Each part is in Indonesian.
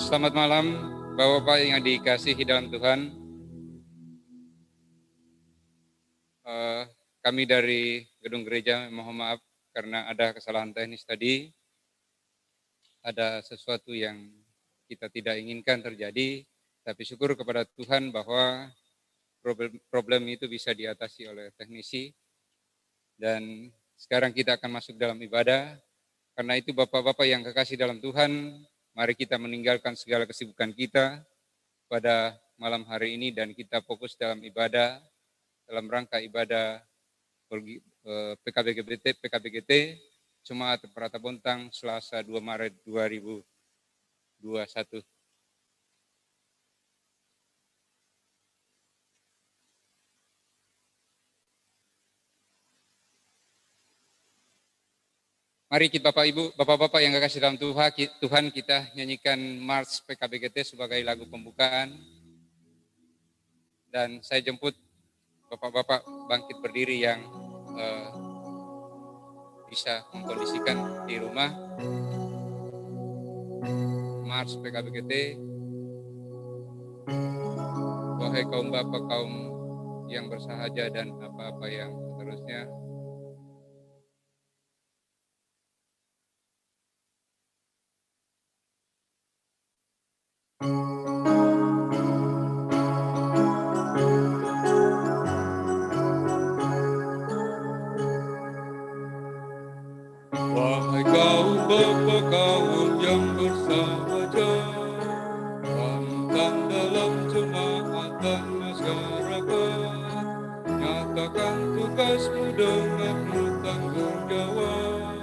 Selamat malam, Bapak-Bapak yang dikasihi dalam Tuhan. Kami dari gedung gereja mohon maaf karena ada kesalahan teknis tadi. Ada sesuatu yang kita tidak inginkan terjadi, tapi syukur kepada Tuhan bahwa problem itu bisa diatasi oleh teknisi. Dan sekarang kita akan masuk dalam ibadah. Karena itu Bapak-Bapak yang kekasih dalam Tuhan, mari kita meninggalkan segala kesibukan kita pada malam hari ini dan kita fokus dalam ibadah, dalam rangka ibadah PKBGT Jemaat Perata Bontang Selasa 2 Maret 2021. Mari kita Bapak-Bapak yang kekasih dalam Tuhan, kita nyanyikan Mars PKBGT sebagai lagu pembukaan. Dan saya jemput Bapak-Bapak bangkit berdiri yang bisa mengkondisikan di rumah. Mars PKBGT. Wahai kaum Bapak, kaum yang bersahaja dan apa-apa yang seterusnya. Wahai kaum Bapak, kaum yang bersahaja, pantang dalam jemaat dan masyarakat, nyatakan tugasmu dengan bertanggung jawab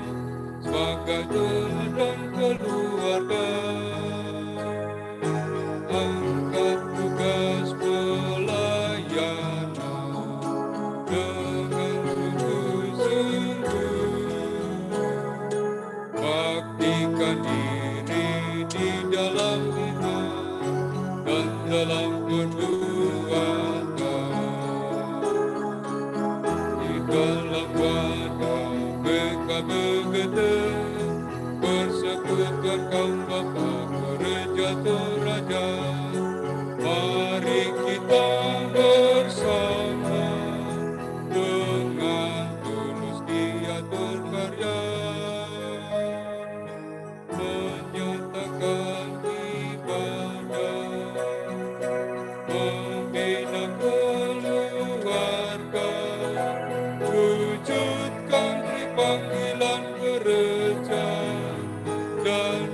sebagai teladan keluarga. Angkat tugas pelayanan dengan sungguh-sungguh. Baktikan diri di dalam iman dan dalam perbuatan. Di dalam wadah PKBGT persekutuan kaum Bapa Gereja Toraja. Mari kita bersama dengan tulus giat berkarya, menyatakan ibadah, membina keluarga, wujudkan panggilan gereja, dan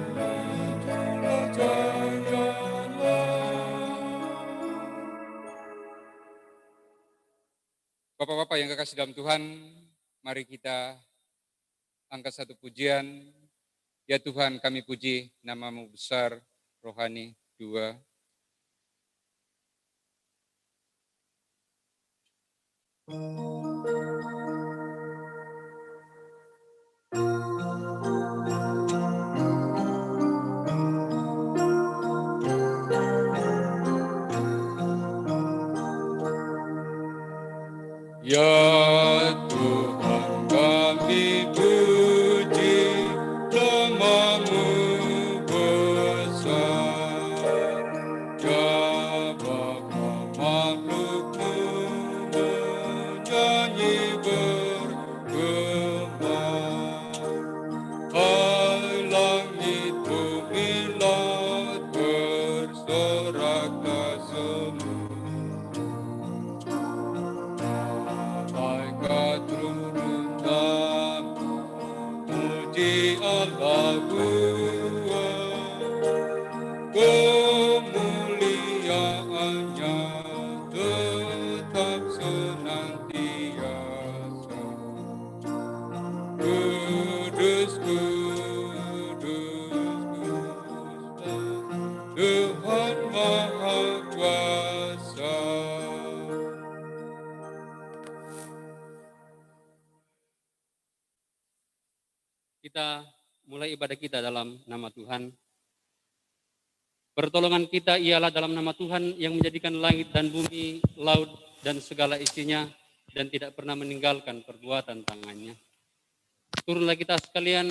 hidup jayalah. Bapak-bapak yang kekasih dalam Tuhan, mari kita angkat satu pujian. Ya Tuhan, kami puji nama-Mu besar, rohani, 2. Ya Tuhan, kami puji nama-Mu besar. Ya Bapa, makhluk-Mu menyanyi bergema. Hai langit tumilah tersoraklah semua. Malaikat turunan puji Allah Bapa, kemuliaannya tetap senantiasa. Kudus, kudus, kudus, Tuhan Maha Kuasa. Kita mulai ibadah kita dalam nama Tuhan. Pertolongan kita ialah dalam nama Tuhan yang menjadikan langit dan bumi, laut dan segala isinya, dan tidak pernah meninggalkan perbuatan tangannya. Turunlah kita sekalian,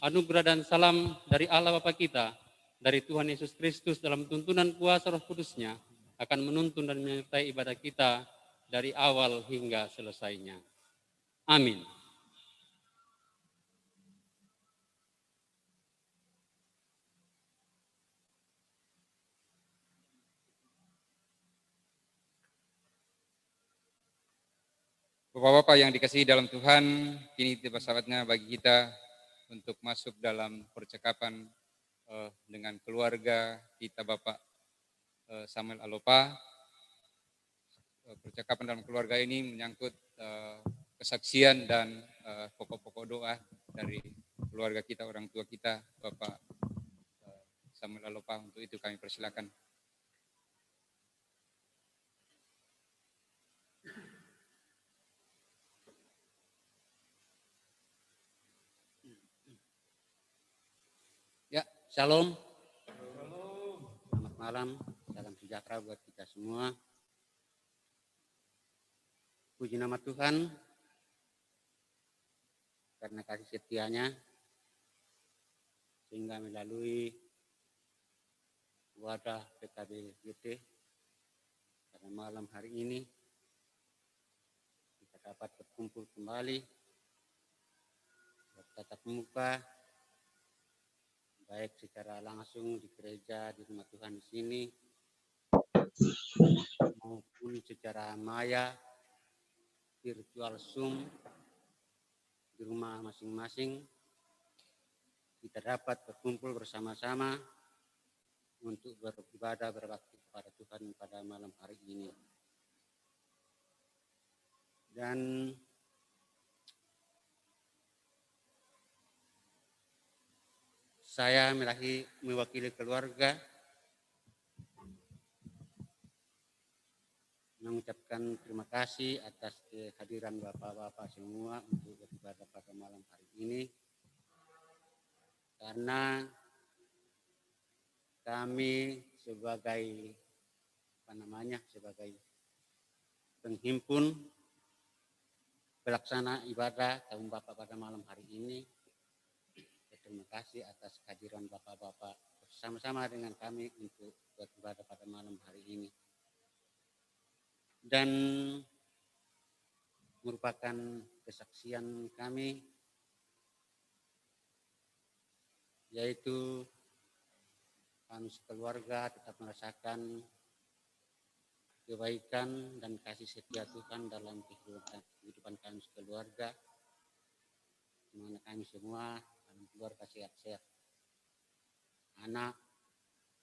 anugerah dan salam dari Allah Bapa kita, dari Tuhan Yesus Kristus dalam tuntunan kuasa Roh Kudus-Nya akan menuntun dan menyertai ibadah kita dari awal hingga selesainya. Amin. Bapak-bapak yang dikasihi dalam Tuhan, kini tiba saatnya bagi kita untuk masuk dalam percakapan dengan keluarga kita Bapak Samuel Alopa. Percakapan dalam keluarga ini menyangkut kesaksian dan pokok-pokok doa dari keluarga kita, orang tua kita, Bapak Samuel Alopa. Untuk itu kami persilakan. Ya, shalom. Selamat malam, salam sejahtera buat kita semua. Puji nama Tuhan karena kasih setianya sehingga melalui wadah PKB GT pada malam hari ini kita dapat berkumpul kembali bertatap muka, baik secara langsung di gereja di rumah Tuhan di sini maupun secara maya virtual Zoom di rumah masing-masing. Kita dapat berkumpul bersama-sama untuk beribadah berbakti kepada Tuhan pada malam hari ini. Dan saya mewakili keluarga mengucapkan terima kasih atas kehadiran Bapak-Bapak semua untuk beribadah pada malam hari ini. Karena kami sebagai sebagai penghimpun pelaksana ibadah tahun Bapak pada malam hari ini, terima kasih atas kehadiran Bapak-Bapak bersama-sama dengan kami untuk beribadah pada malam hari ini. Dan merupakan kesaksian kami, yaitu kami sekeluarga tetap merasakan kebaikan dan kasih setia Tuhan dalam kehidupan kami sekeluarga, di mana kami semua dalam keluarga sehat-sehat, anak,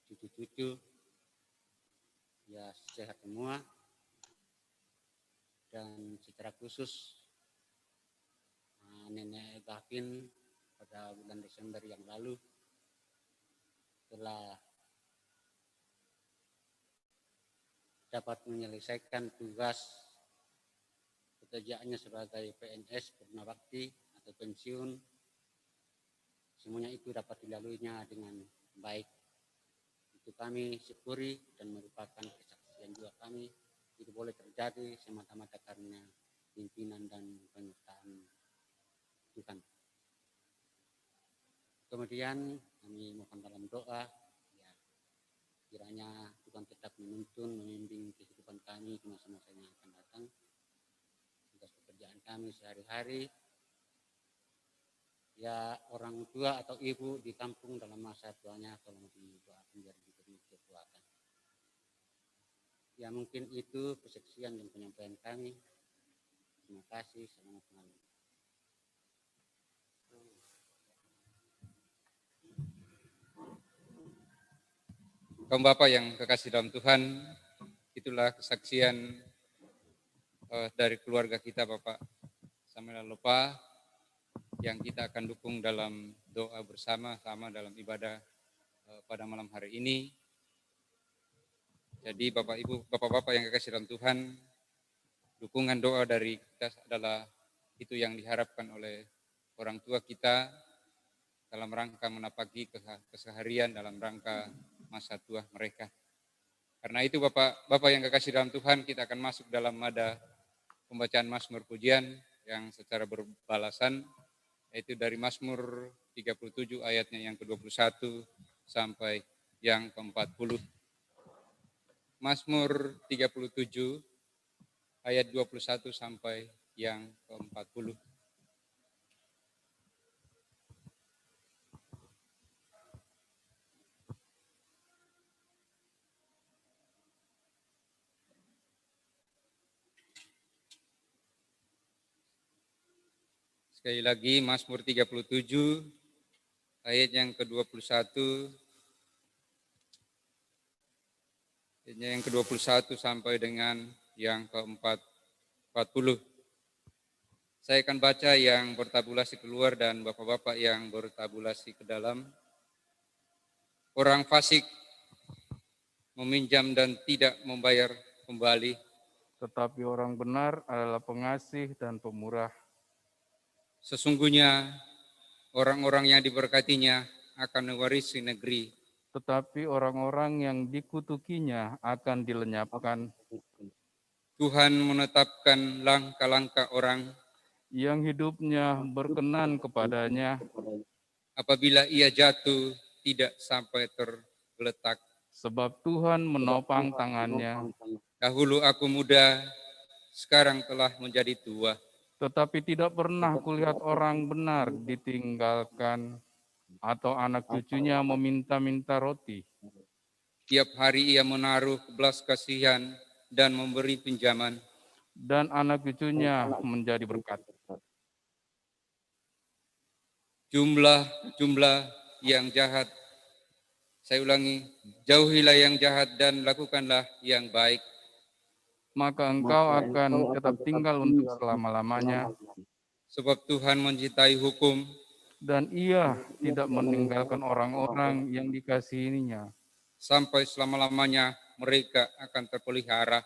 cucu-cucu, ya sehat semua. Dan secara khusus Nenek Gavin pada bulan Desember yang lalu telah dapat menyelesaikan tugas pekerjaannya sebagai PNS purnawakti atau pensiun. Semuanya itu dapat dilaluinya dengan baik. Itu kami syukuri dan merupakan kesaksian juga kami. Itu boleh terjadi semata-mata karena pimpinan dan penyertaan Tuhan. Kemudian kami mohon dalam doa, ya, kiranya Tuhan tetap menuntun, membimbing kehidupan kami di masa-masa yang akan datang. Tugas pekerjaan kami sehari-hari, ya orang tua atau ibu di kampung dalam masa tuanya tolong didoakan biar diberi kekuatan. Ya mungkin itu kesaksian dan penyampaian kami. Terima kasih. Selamat malam. Kaum Bapak yang kekasih dalam Tuhan, itulah kesaksian dari keluarga kita Bapak Samuel Alopa yang kita akan dukung dalam doa bersama-sama dalam ibadah pada malam hari ini. Jadi Bapak Ibu, Bapak-Bapak yang kekasih dalam Tuhan, dukungan doa dari kita adalah itu yang diharapkan oleh orang tua kita dalam rangka menapaki keseharian dalam rangka masa tua mereka. Karena itu Bapak yang kekasih dalam Tuhan, kita akan masuk dalam nada pembacaan Mazmur pujian yang secara berbalasan, yaitu dari Mazmur 37 ayatnya yang ke-21 sampai yang ke-40. Mazmur 37 ayat 21 sampai yang ke-40. Sekali lagi Mazmur 37 ayat yang ke-21 sampai dengan yang ke-40. Saya akan baca yang bertabulasi keluar dan bapak-bapak yang bertabulasi ke dalam. Orang fasik meminjam dan tidak membayar kembali, tetapi orang benar adalah pengasih dan pemurah. sesungguhnya orang-orang yang diberkatinya akan mewarisi negeri. Tetapi orang-orang yang dikutukinya akan dilenyapkan. Tuhan menetapkan langkah-langkah orang yang hidupnya berkenan kepadanya, apabila ia jatuh tidak sampai tergeletak. sebab Tuhan menopang tangannya. Dahulu aku muda, sekarang telah menjadi tua. Tetapi tidak pernah kulihat orang benar ditinggalkan, atau anak cucunya meminta-minta roti. Tiap hari ia menaruh belas kasihan dan memberi pinjaman. Dan anak cucunya menjadi berkat. Jumlah yang jahat, saya ulangi, jauhilah yang jahat dan lakukanlah yang baik. Maka engkau akan tetap tinggal untuk selama-lamanya. Sebab Tuhan mencintai hukum, dan ia tidak meninggalkan orang-orang yang dikasihinya. Sampai selama-lamanya mereka akan terpelihara.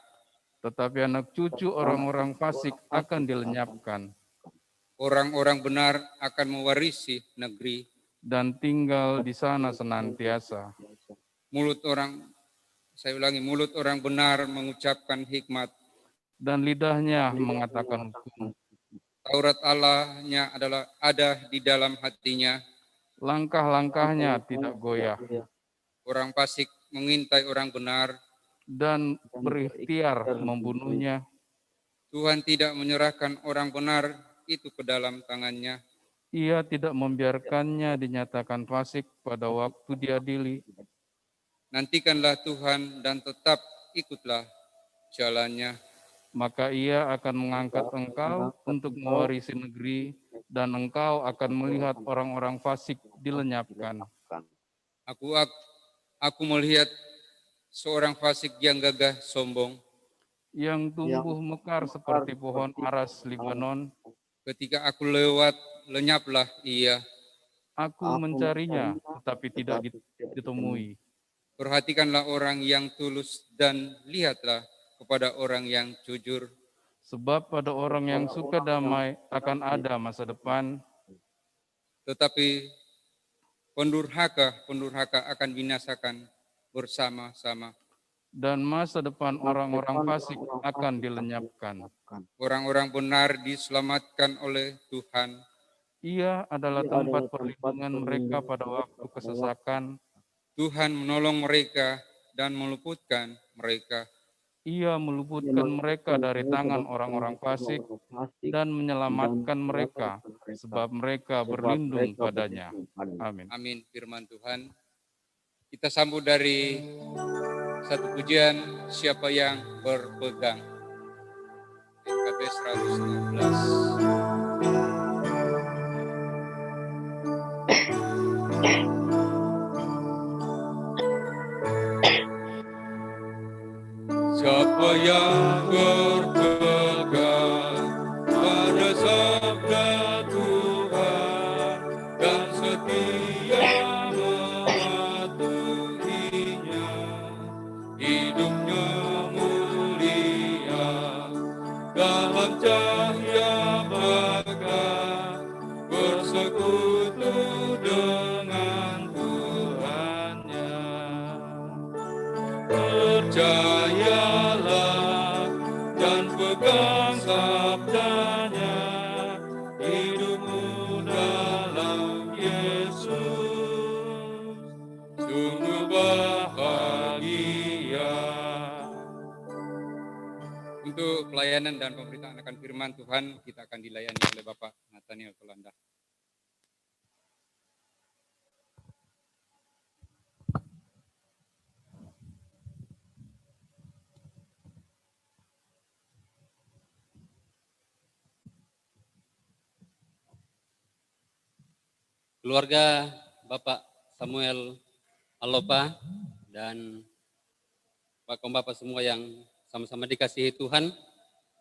Tetapi anak cucu orang-orang fasik akan dilenyapkan. Orang-orang benar akan mewarisi negeri. Dan tinggal di sana senantiasa. Mulut orang benar mengucapkan hikmat. Dan lidahnya mengatakan hukum. Taurat Allahnya adalah ada di dalam hatinya. Langkah-langkahnya tidak goyah. Orang fasik mengintai orang benar dan berikhtiar membunuhnya. Tuhan tidak menyerahkan orang benar itu ke dalam tangannya. Ia tidak membiarkannya dinyatakan fasik pada waktu diadili. Nantikanlah Tuhan dan tetap ikutlah jalannya. Maka ia akan mengangkat engkau untuk mewarisi negeri, dan engkau akan melihat orang-orang fasik dilenyapkan. Aku melihat seorang fasik yang gagah sombong, yang tumbuh mekar seperti pohon aras Libanon. Ketika aku lewat, lenyaplah ia. Aku mencarinya, tetapi tidak ditemui. Perhatikanlah orang yang tulus dan lihatlah kepada orang yang jujur. Sebab pada orang yang suka damai akan ada masa depan. Tetapi pendurhaka akan binasakan bersama-sama. Dan masa depan orang-orang fasik akan dilenyapkan. Orang-orang benar diselamatkan oleh Tuhan. Ia adalah tempat perlindungan mereka pada waktu kesesakan. Tuhan menolong mereka dan meluputkan mereka. Ia meluputkan mereka dari tangan orang-orang fasik dan menyelamatkan mereka, sebab mereka berlindung padanya. Amin. Amin. Firman Tuhan. Kita sambut dari satu pujian, siapa yang berpegang. NKB 116. Siapa yang berpegang pada sabda Tuhan dan setia mematuhinya, hidupnya mulia dalam cahaya pegang, bersekutu dengan Tuhannya. Percayalah untuk pelayanan dan pemberitaan akan firman Tuhan, kita akan dilayani oleh Bapak Nathaniel Kolanda. Keluarga Bapak Samuel Alopa dan Bapak Bapak semua yang sama-sama dikasihi Tuhan,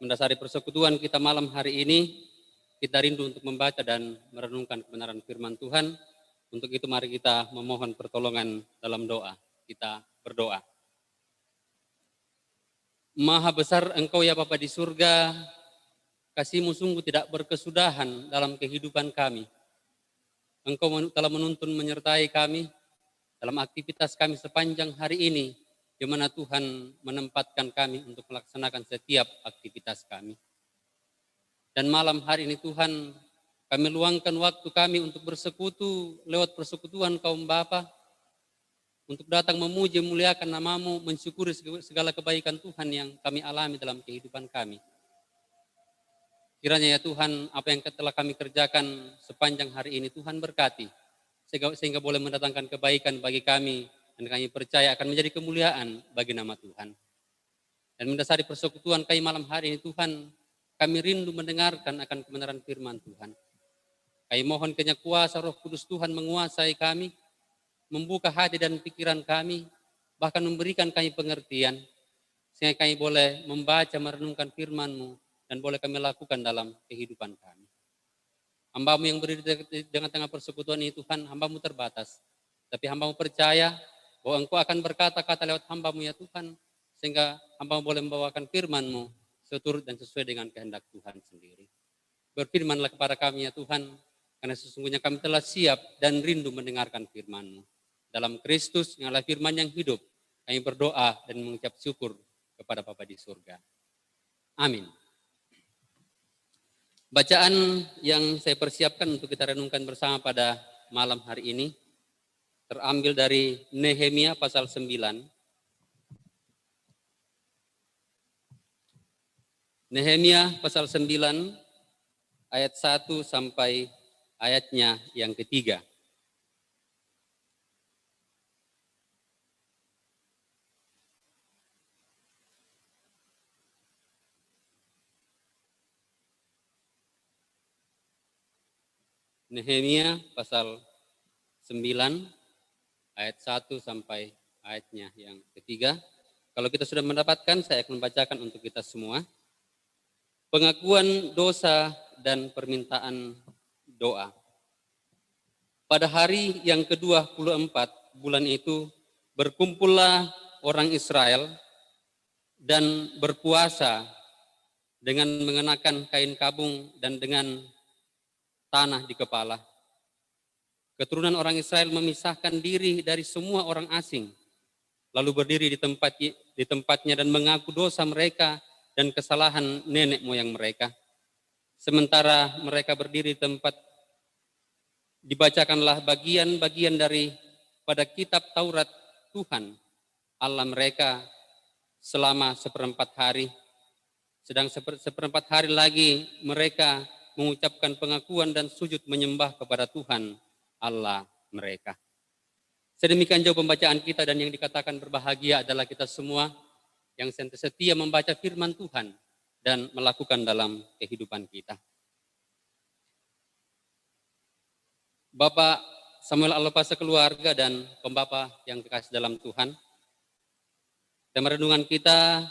mendasari persekutuan kita malam hari ini, kita rindu untuk membaca dan merenungkan kebenaran firman Tuhan. Untuk itu mari kita memohon pertolongan dalam doa. Kita berdoa. Maha besar Engkau ya Bapa di surga, kasih-Mu sungguh tidak berkesudahan dalam kehidupan kami. Engkau telah menuntun menyertai kami dalam aktivitas kami sepanjang hari ini, di mana Tuhan menempatkan kami untuk melaksanakan setiap aktivitas kami. Dan malam hari ini Tuhan, kami luangkan waktu kami untuk bersekutu lewat persekutuan kaum Bapa, untuk datang memuji, muliakan nama-Mu, mensyukuri segala kebaikan Tuhan yang kami alami dalam kehidupan kami. Kiranya ya Tuhan, apa yang telah kami kerjakan sepanjang hari ini, Tuhan berkati, sehingga boleh mendatangkan kebaikan bagi kami, dan kami percaya akan menjadi kemuliaan bagi nama Tuhan. Dan mendasari persekutuan kami malam hari ini, Tuhan, kami rindu mendengarkan akan kebenaran firman Tuhan. Kami mohon kiranya kuasa Roh Kudus Tuhan menguasai kami, membuka hati dan pikiran kami, bahkan memberikan kami pengertian, sehingga kami boleh membaca, merenungkan firman-Mu, dan boleh kami lakukan dalam kehidupan kami. Hamba-Mu yang berdiri di tengah-tengah persekutuan ini Tuhan, hamba-Mu terbatas. Tapi hamba-Mu percaya bahwa Engkau akan berkata-kata lewat hamba-Mu ya Tuhan, sehingga hamba-Mu boleh membawakan firman-Mu seturut dan sesuai dengan kehendak Tuhan sendiri. Berfirmanlah kepada kami ya Tuhan, karena sesungguhnya kami telah siap dan rindu mendengarkan firman-Mu. Dalam Kristus yang adalah firman yang hidup, kami berdoa dan mengucap syukur kepada Bapa di surga. Amin. Bacaan yang saya persiapkan untuk kita renungkan bersama pada malam hari ini terambil dari Nehemia pasal 9. Nehemia pasal 9 ayat 1 sampai ayatnya yang ketiga. Nehemia pasal 9 ayat 1 sampai ayatnya yang ketiga. Kalau kita sudah mendapatkan, saya akan membacakan untuk kita semua. Pengakuan dosa dan permintaan doa. Pada hari yang ke-24 bulan itu, berkumpullah orang Israel dan berpuasa dengan mengenakan kain kabung dan dengan tanah di kepala. Keturunan orang Israel memisahkan diri dari semua orang asing, lalu berdiri di tempatnya dan mengaku dosa mereka dan kesalahan nenek moyang mereka. Sementara mereka berdiri di tempat, dibacakanlah bagian-bagian dari pada kitab Taurat Tuhan Allah mereka selama 1/4 hari. Sedang 1/4 hari lagi mereka mengucapkan pengakuan dan sujud menyembah kepada Tuhan Allah mereka. Sedemikian jauh pembacaan kita, dan yang dikatakan berbahagia adalah kita semua yang setia membaca firman Tuhan dan melakukan dalam kehidupan kita. Bapak Samuel Alopa sekeluarga dan pembapa yang kekasih dalam Tuhan, tema renungan kita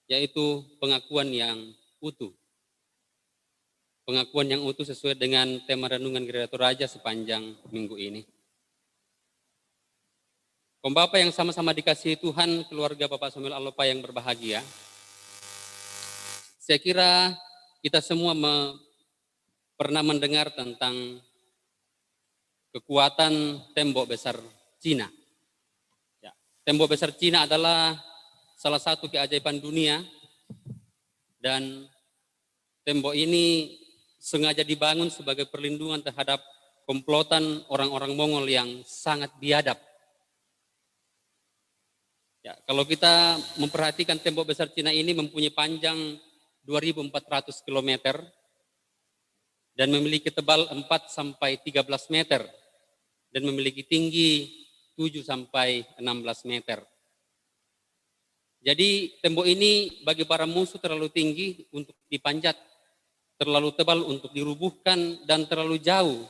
yaitu pengakuan yang utuh. Pengakuan yang utuh sesuai dengan tema renungan Gereja Toraja sepanjang minggu ini. Pembapa yang sama-sama dikasihi Tuhan, keluarga Bapak Samuel Alopa yang berbahagia, saya kira kita semua pernah mendengar tentang kekuatan tembok besar Cina. Ya, tembok besar Cina adalah salah satu keajaiban dunia, dan tembok ini sengaja dibangun sebagai perlindungan terhadap komplotan orang-orang Mongol yang sangat biadab. Ya, kalau kita memperhatikan tembok besar Cina ini mempunyai panjang 2.400 km dan memiliki tebal 4 sampai 13 meter dan memiliki tinggi 7 sampai 16 meter. Jadi tembok ini bagi para musuh terlalu tinggi untuk dipanjat, terlalu tebal untuk dirubuhkan, dan terlalu jauh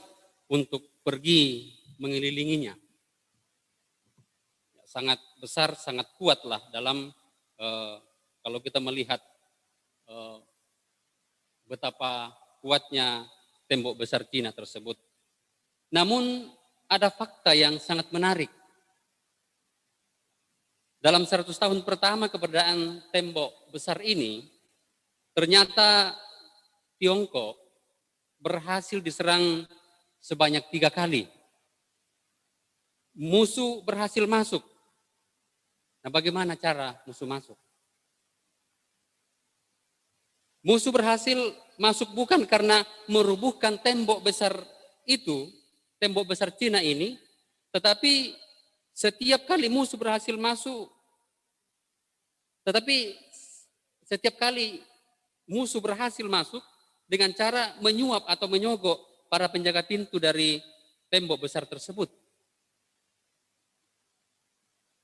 untuk pergi mengelilinginya. Sangat besar, sangat kuatlah dalam kalau kita melihat betapa kuatnya tembok besar Cina tersebut. Namun ada fakta yang sangat menarik. Dalam 100 tahun pertama keberadaan tembok besar ini, ternyata Tiongkok berhasil diserang sebanyak 3 kali. Musuh berhasil masuk. Nah, bagaimana cara musuh masuk? Musuh berhasil masuk bukan karena merubuhkan tembok besar itu, tembok besar Cina ini, tetapi setiap kali musuh berhasil masuk, dengan cara menyuap atau menyogok para penjaga pintu dari tembok besar tersebut.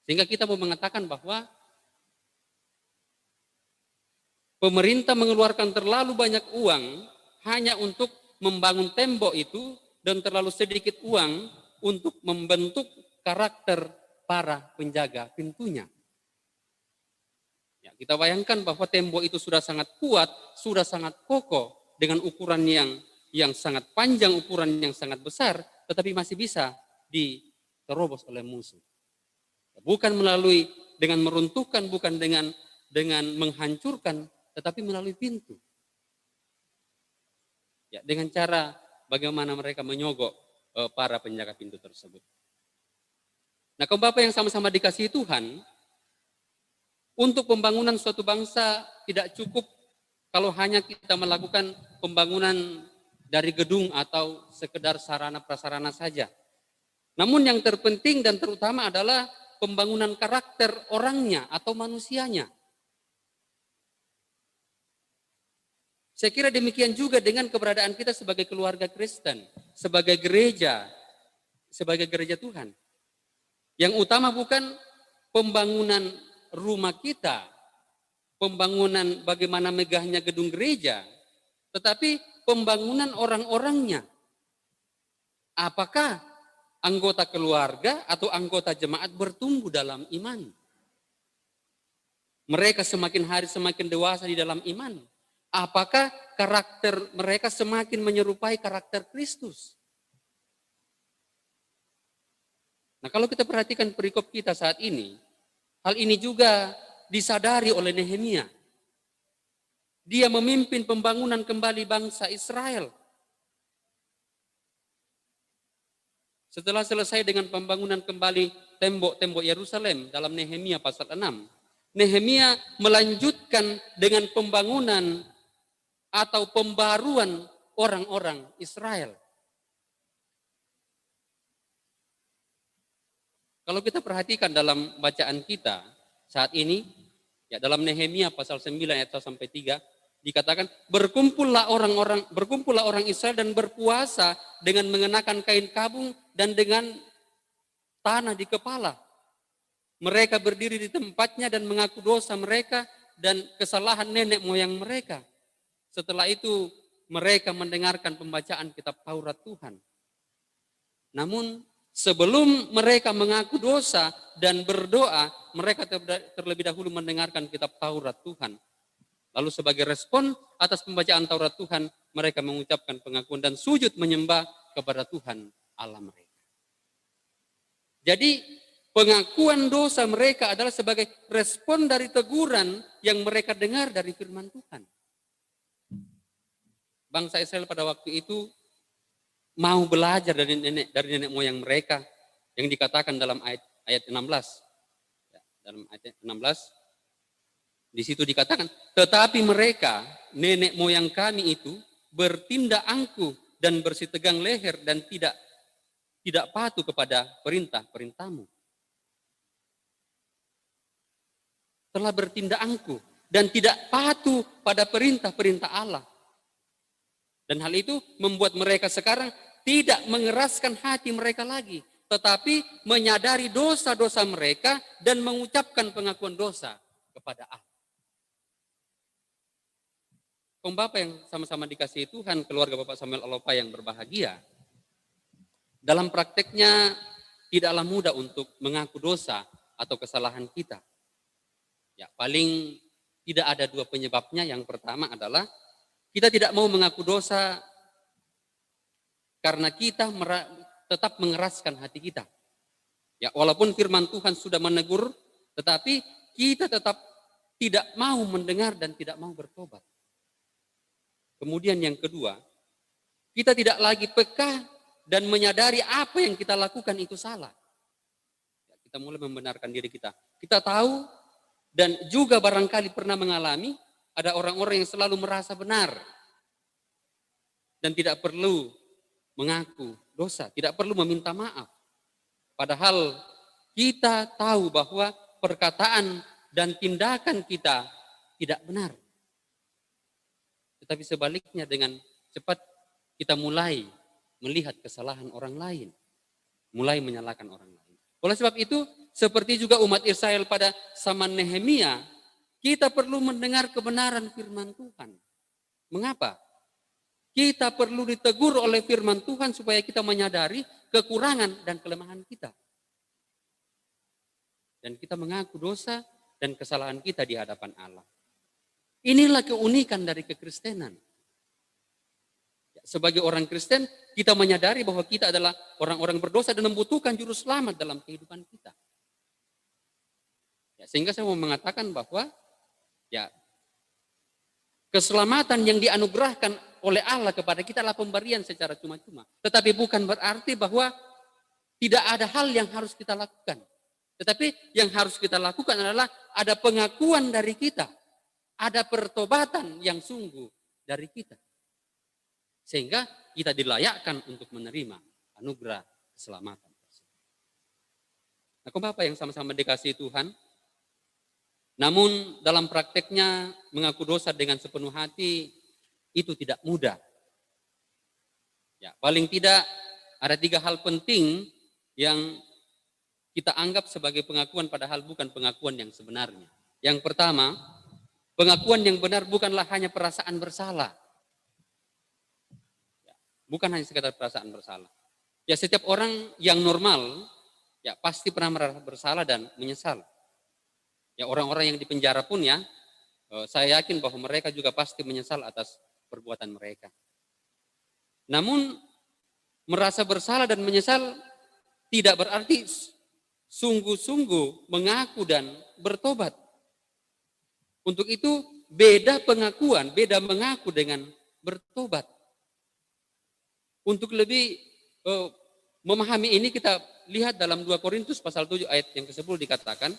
Sehingga kita mau mengatakan bahwa pemerintah mengeluarkan terlalu banyak uang hanya untuk membangun tembok itu dan terlalu sedikit uang untuk membentuk karakter para penjaga pintunya. Ya, kita bayangkan bahwa tembok itu sudah sangat kuat, sudah sangat kokoh dengan ukuran yang sangat panjang, ukuran yang sangat besar, tetapi masih bisa diterobos oleh musuh. Bukan melalui dengan meruntuhkan, bukan dengan menghancurkan, tetapi melalui pintu. Ya, dengan cara bagaimana mereka menyogok para penjaga pintu tersebut. Nah, kaum Bapak yang sama-sama dikasihi Tuhan, untuk pembangunan suatu bangsa tidak cukup kalau hanya kita melakukan pembangunan dari gedung atau sekedar sarana prasarana saja. Namun yang terpenting dan terutama adalah pembangunan karakter orangnya atau manusianya. Saya kira demikian juga dengan keberadaan kita sebagai keluarga Kristen, sebagai gereja Tuhan. Yang utama bukan pembangunan rumah kita, pembangunan bagaimana megahnya gedung gereja, tetapi pembangunan orang-orangnya. Apakah anggota keluarga atau anggota jemaat bertumbuh dalam iman? Mereka semakin hari semakin dewasa di dalam iman. Apakah karakter mereka semakin menyerupai karakter Kristus? Nah, kalau kita perhatikan perikop kita saat ini, hal ini juga disadari oleh Nehemia. Dia memimpin pembangunan kembali bangsa Israel. Setelah selesai dengan pembangunan kembali tembok-tembok Yerusalem dalam Nehemia pasal 6, Nehemia melanjutkan dengan pembangunan atau pembaruan orang-orang Israel. Kalau kita perhatikan dalam bacaan kita saat ini, ya dalam Nehemia pasal 9 ayat 1 sampai 3, dikatakan berkumpullah orang Israel dan berpuasa dengan mengenakan kain kabung dan dengan tanah di kepala. Mereka berdiri di tempatnya dan mengaku dosa mereka dan kesalahan nenek moyang mereka. Setelah itu mereka mendengarkan pembacaan kitab Taurat Tuhan. Namun sebelum mereka mengaku dosa dan berdoa, mereka terlebih dahulu mendengarkan kitab Taurat Tuhan. Lalu sebagai respon atas pembacaan Taurat Tuhan, mereka mengucapkan pengakuan dan sujud menyembah kepada Tuhan Allah mereka. Jadi pengakuan dosa mereka adalah sebagai respon dari teguran yang mereka dengar dari firman Tuhan. Bangsa Israel pada waktu itu mau belajar dari nenek moyang mereka yang dikatakan dalam ayat 16. Ya, dalam ayat 16 di situ dikatakan, tetapi mereka, nenek moyang kami itu bertindak angkuh dan bersitegang leher dan tidak patuh kepada perintah-perintahmu. telah bertindak angkuh dan tidak patuh pada perintah-perintah Allah. Dan hal itu membuat mereka sekarang tidak mengeraskan hati mereka lagi, tetapi menyadari dosa-dosa mereka dan mengucapkan pengakuan dosa kepada Allah. Kaum Bapak yang sama-sama dikasihi Tuhan, keluarga Bapak Samuel Alopa yang berbahagia, dalam prakteknya tidaklah mudah untuk mengaku dosa atau kesalahan kita. Ya, paling tidak ada dua penyebabnya. Yang pertama adalah kita tidak mau mengaku dosa karena kita tetap mengeraskan hati kita. Ya, walaupun firman Tuhan sudah menegur, tetapi kita tetap tidak mau mendengar dan tidak mau bertobat. Kemudian yang kedua, kita tidak lagi peka dan menyadari apa yang kita lakukan itu salah. Ya, kita mulai membenarkan diri kita. Kita tahu dan juga barangkali pernah mengalami ada orang-orang yang selalu merasa benar dan tidak perlu mengaku dosa, tidak perlu meminta maaf. Padahal kita tahu bahwa perkataan dan tindakan kita tidak benar. Tetapi sebaliknya dengan cepat kita mulai melihat kesalahan orang lain, mulai menyalahkan orang lain. Oleh sebab itu, seperti juga umat Israel pada zaman Nehemia, kita perlu mendengar kebenaran firman Tuhan. Mengapa? Kita perlu ditegur oleh firman Tuhan supaya kita menyadari kekurangan dan kelemahan kita. Dan kita mengaku dosa dan kesalahan kita di hadapan Allah. Inilah keunikan dari kekristenan. Sebagai orang Kristen, kita menyadari bahwa kita adalah orang-orang berdosa dan membutuhkan juru selamat dalam kehidupan kita. Ya, sehingga saya mau mengatakan bahwa ya keselamatan yang dianugerahkan oleh Allah kepada kita adalah pemberian secara cuma-cuma. Tetapi bukan berarti bahwa tidak ada hal yang harus kita lakukan. Tetapi yang harus kita lakukan adalah ada pengakuan dari kita. Ada pertobatan yang sungguh dari kita. Sehingga kita dilayakkan untuk menerima anugerah keselamatan. Nah, Bapak yang sama-sama dikasihi Tuhan, namun dalam prakteknya mengaku dosa dengan sepenuh hati itu tidak mudah. Ya, paling tidak ada 3 hal penting yang kita anggap sebagai pengakuan padahal bukan pengakuan yang sebenarnya. Yang pertama, pengakuan yang benar bukanlah hanya perasaan bersalah. Bukan hanya sekedar perasaan bersalah. Ya, setiap orang yang normal ya pasti pernah merasa bersalah dan menyesal. Ya, orang-orang yang di penjara pun ya, saya yakin bahwa mereka juga pasti menyesal atas perbuatan mereka. Namun merasa bersalah dan menyesal tidak berarti sungguh-sungguh mengaku dan bertobat. Untuk itu beda pengakuan, beda mengaku dengan bertobat. Untuk lebih memahami ini kita lihat dalam 2 Korintus pasal 7 ayat yang ke-10 dikatakan,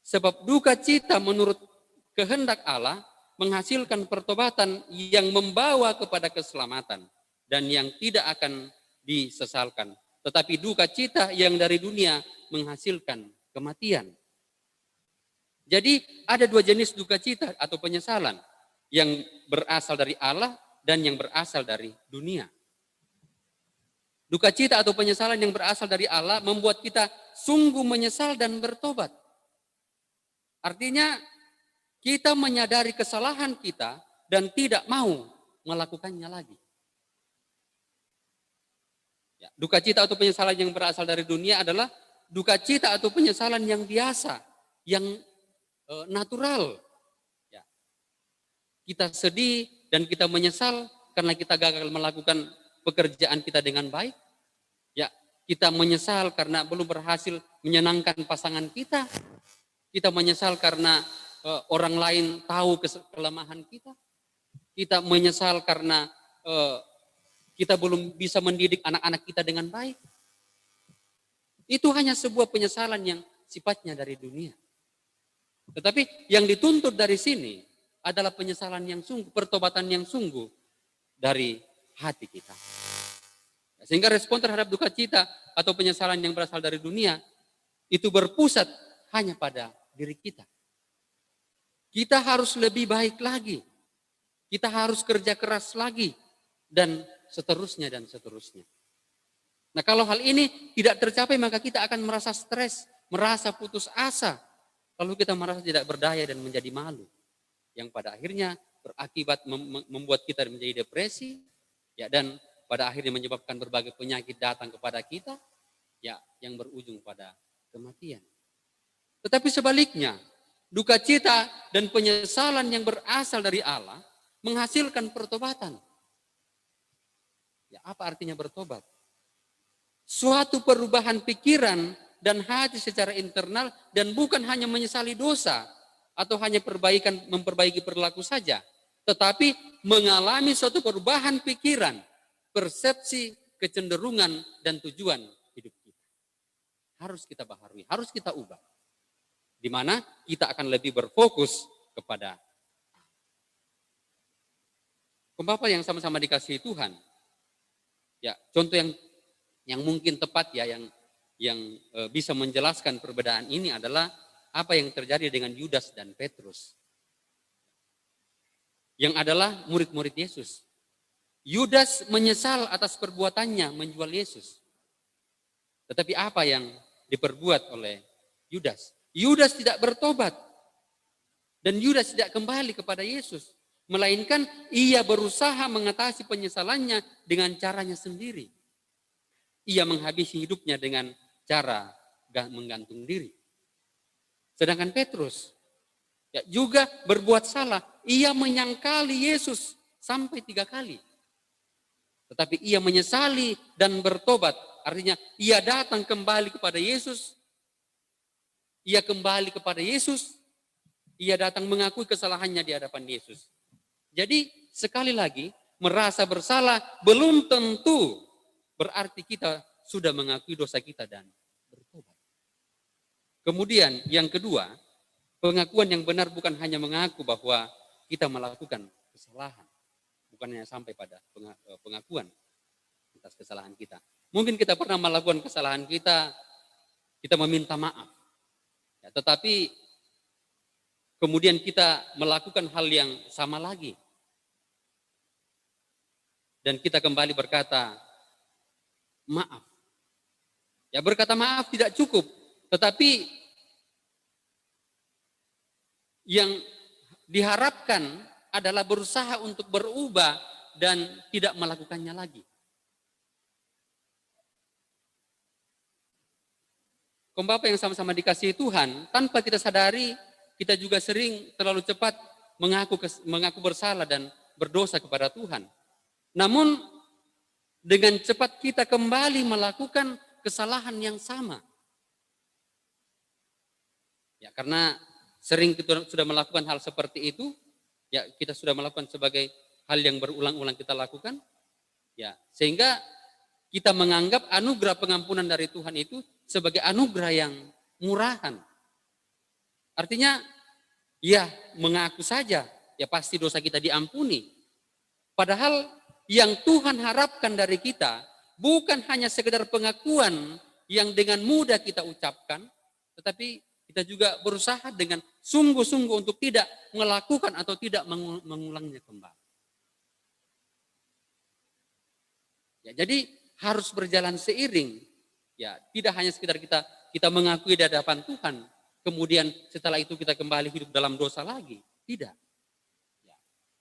sebab duka cita menurut kehendak Allah menghasilkan pertobatan yang membawa kepada keselamatan dan yang tidak akan disesalkan. Tetapi duka cita yang dari dunia menghasilkan kematian. Jadi ada 2 jenis duka cita atau penyesalan, yang berasal dari Allah dan yang berasal dari dunia. Duka cita atau penyesalan yang berasal dari Allah membuat kita sungguh menyesal dan bertobat. Artinya kita menyadari kesalahan kita dan tidak mau melakukannya lagi. Ya, duka cita atau penyesalan yang berasal dari dunia adalah duka cita atau penyesalan yang biasa, yang natural. Ya. Kita sedih dan kita menyesal karena kita gagal melakukan pekerjaan kita dengan baik. Ya, kita menyesal karena belum berhasil menyenangkan pasangan kita. Kita menyesal karena orang lain tahu kelemahan kita. Kita menyesal karena kita belum bisa mendidik anak-anak kita dengan baik. Itu hanya sebuah penyesalan yang sifatnya dari dunia. Tetapi yang dituntut dari sini adalah penyesalan yang sungguh, pertobatan yang sungguh dari hati kita. Sehingga respon terhadap duka cita atau penyesalan yang berasal dari dunia itu berpusat hanya pada diri kita. Kita harus lebih baik lagi. Kita harus kerja keras lagi. Dan seterusnya dan seterusnya. Nah, kalau hal ini tidak tercapai, maka kita akan merasa stres, merasa putus asa. Lalu kita merasa tidak berdaya dan menjadi malu. Yang pada akhirnya berakibat membuat kita menjadi depresi, ya, dan pada akhirnya menyebabkan berbagai penyakit datang kepada kita, ya, yang berujung pada kematian. Tetapi sebaliknya, duka cita dan penyesalan yang berasal dari Allah menghasilkan pertobatan. Ya, apa artinya bertobat? Suatu perubahan pikiran dan hati secara internal, dan bukan hanya menyesali dosa atau hanya memperbaiki perilaku saja, tetapi mengalami suatu perubahan pikiran, persepsi, kecenderungan, dan tujuan hidup kita. Harus kita baharui, harus kita ubah. Di mana kita akan lebih berfokus kepada Bapak yang sama-sama dikasihi Tuhan. Ya, contoh yang mungkin tepat, ya, yang bisa menjelaskan perbedaan ini adalah apa yang terjadi dengan Yudas dan Petrus, yang adalah murid-murid Yesus. Yudas menyesal atas perbuatannya menjual Yesus. Tetapi apa yang diperbuat oleh Yudas? Yudas tidak bertobat. Dan Yudas tidak kembali kepada Yesus. Melainkan ia berusaha mengatasi penyesalannya dengan caranya sendiri. Ia menghabisi hidupnya dengan cara menggantung diri. Sedangkan Petrus, ya, juga berbuat salah. Ia menyangkali Yesus sampai 3 kali. Tetapi ia menyesali dan bertobat. Artinya ia datang kembali kepada Yesus. Ia kembali kepada Yesus. Ia datang mengakui kesalahannya di hadapan Yesus. Jadi sekali lagi, merasa bersalah belum tentu berarti kita sudah mengakui dosa kita dan bertobat. Kemudian yang kedua, pengakuan yang benar bukan hanya mengaku bahwa kita melakukan kesalahan. Bukan hanya sampai pada pengakuan atas kesalahan kita. Mungkin kita pernah melakukan kesalahan kita meminta maaf. Ya, tetapi kemudian kita melakukan hal yang sama lagi. Dan kita kembali berkata maaf. Ya, berkata maaf tidak cukup. Tetapi yang diharapkan adalah berusaha untuk berubah dan tidak melakukannya lagi. Bapak yang sama-sama dikasihi Tuhan, tanpa kita sadari, kita juga sering terlalu cepat mengaku bersalah dan berdosa kepada Tuhan. Namun, dengan cepat kita kembali melakukan kesalahan yang sama. Ya, karena sering kita sudah melakukan hal seperti itu, ya, kita sudah melakukan sebagai hal yang berulang-ulang kita lakukan, ya, sehingga kita menganggap anugerah pengampunan dari Tuhan itu sebagai anugerah yang murahan. Artinya, ya, mengaku saja, ya pasti dosa kita diampuni. Padahal yang Tuhan harapkan dari kita bukan hanya sekedar pengakuan yang dengan mudah kita ucapkan, tetapi kita juga berusaha dengan sungguh-sungguh untuk tidak melakukan atau tidak mengulangnya kembali. Ya, jadi harus berjalan seiring. Ya, tidak hanya sekedar kita mengakui di hadapan Tuhan, kemudian setelah itu kita kembali hidup dalam dosa lagi. Tidak. Ya.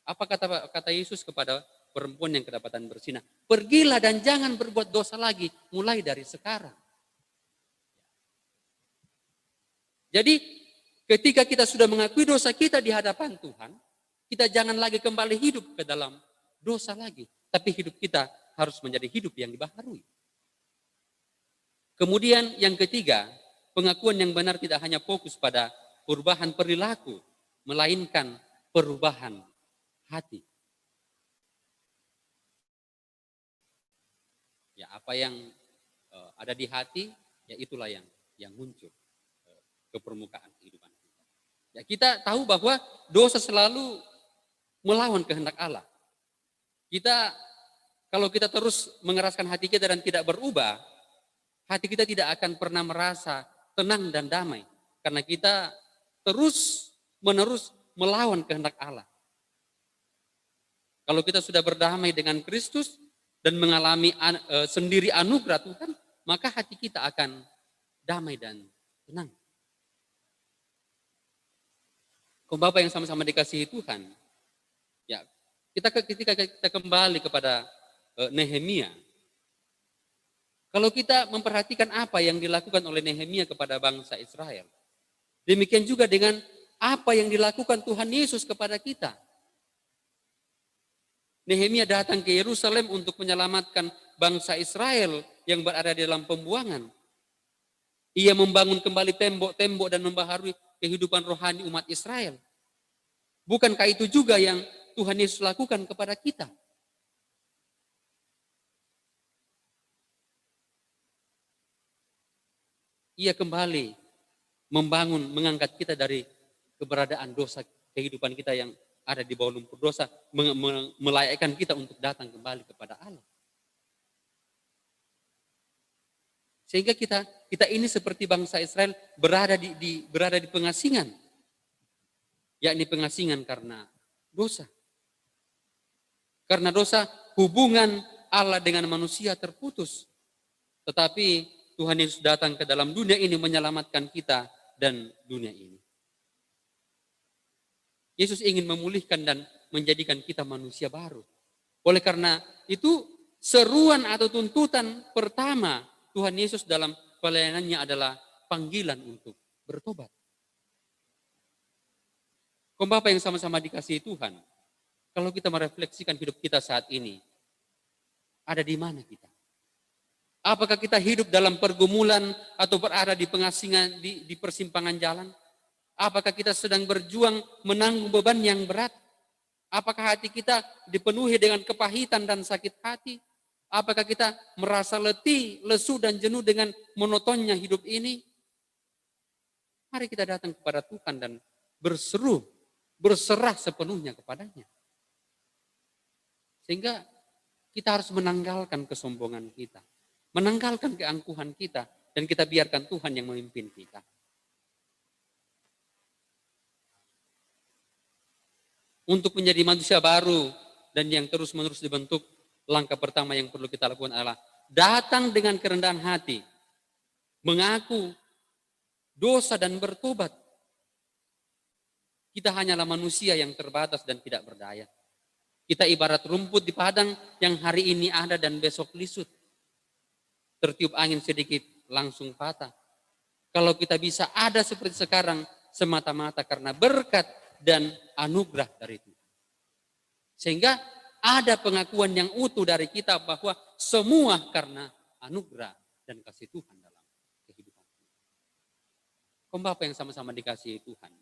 Apa kata Yesus kepada perempuan yang kedapatan bersinah? Pergilah dan jangan berbuat dosa lagi, mulai dari sekarang. Jadi ketika kita sudah mengakui dosa kita di hadapan Tuhan, kita jangan lagi kembali hidup ke dalam dosa lagi. Tapi hidup kita harus menjadi hidup yang dibaharui. Kemudian yang ketiga, pengakuan yang benar tidak hanya fokus pada perubahan perilaku, melainkan perubahan hati. Ya, apa yang ada di hati, ya itulah yang muncul ke permukaan kehidupan kita. Ya, kita tahu bahwa dosa selalu melawan kehendak Allah. Kalau kita terus mengeraskan hati kita dan tidak berubah, hati kita tidak akan pernah merasa tenang dan damai. Karena kita terus-menerus melawan kehendak Allah. Kalau kita sudah berdamai dengan Kristus dan mengalami sendiri anugerah Tuhan, maka hati kita akan damai dan tenang. Kaum Bapak yang sama-sama dikasihi Tuhan, ya ketika kita kembali kepada Nehemia, kalau kita memperhatikan apa yang dilakukan oleh Nehemia kepada bangsa Israel, demikian juga dengan apa yang dilakukan Tuhan Yesus kepada kita. Nehemia datang ke Yerusalem untuk menyelamatkan bangsa Israel yang berada di dalam pembuangan. Ia membangun kembali tembok-tembok dan membaharui kehidupan rohani umat Israel. Bukankah itu juga yang Tuhan Yesus lakukan kepada kita? Ia kembali membangun, mengangkat kita dari keberadaan dosa kehidupan kita yang ada di bawah lumpur dosa, melayakkan kita untuk datang kembali kepada Allah. Sehingga kita ini seperti bangsa Israel berada di pengasingan, yakni pengasingan karena dosa. Karena dosa, hubungan Allah dengan manusia terputus. Tetapi Tuhan Yesus datang ke dalam dunia ini menyelamatkan kita dan dunia ini. Yesus ingin memulihkan dan menjadikan kita manusia baru. Oleh karena itu, seruan atau tuntutan pertama Tuhan Yesus dalam pelayanannya adalah panggilan untuk bertobat. Kaum Bapak yang sama-sama dikasihi Tuhan, kalau kita merefleksikan hidup kita saat ini, ada di mana kita? Apakah kita hidup dalam pergumulan atau berada di pengasingan, di persimpangan jalan? Apakah kita sedang berjuang menanggung beban yang berat? Apakah hati kita dipenuhi dengan kepahitan dan sakit hati? Apakah kita merasa letih, lesu, dan jenuh dengan monotonnya hidup ini? Mari kita datang kepada Tuhan dan berserah sepenuhnya kepadanya. Sehingga kita harus menanggalkan kesombongan kita, menanggalkan keangkuhan kita, dan kita biarkan Tuhan yang memimpin kita. Untuk menjadi manusia baru dan yang terus-menerus dibentuk, langkah pertama yang perlu kita lakukan adalah datang dengan kerendahan hati, mengaku dosa dan bertobat. Kita hanyalah manusia yang terbatas dan tidak berdaya. Kita ibarat rumput di padang yang hari ini ada dan besok lisut. Tertiup angin sedikit langsung patah. Kalau kita bisa ada seperti sekarang, semata-mata karena berkat dan anugerah dari Tuhan. Sehingga ada pengakuan yang utuh dari kita bahwa semua karena anugerah dan kasih Tuhan dalam kehidupan kita. Kaum Bapak yang sama-sama dikasihi Tuhan,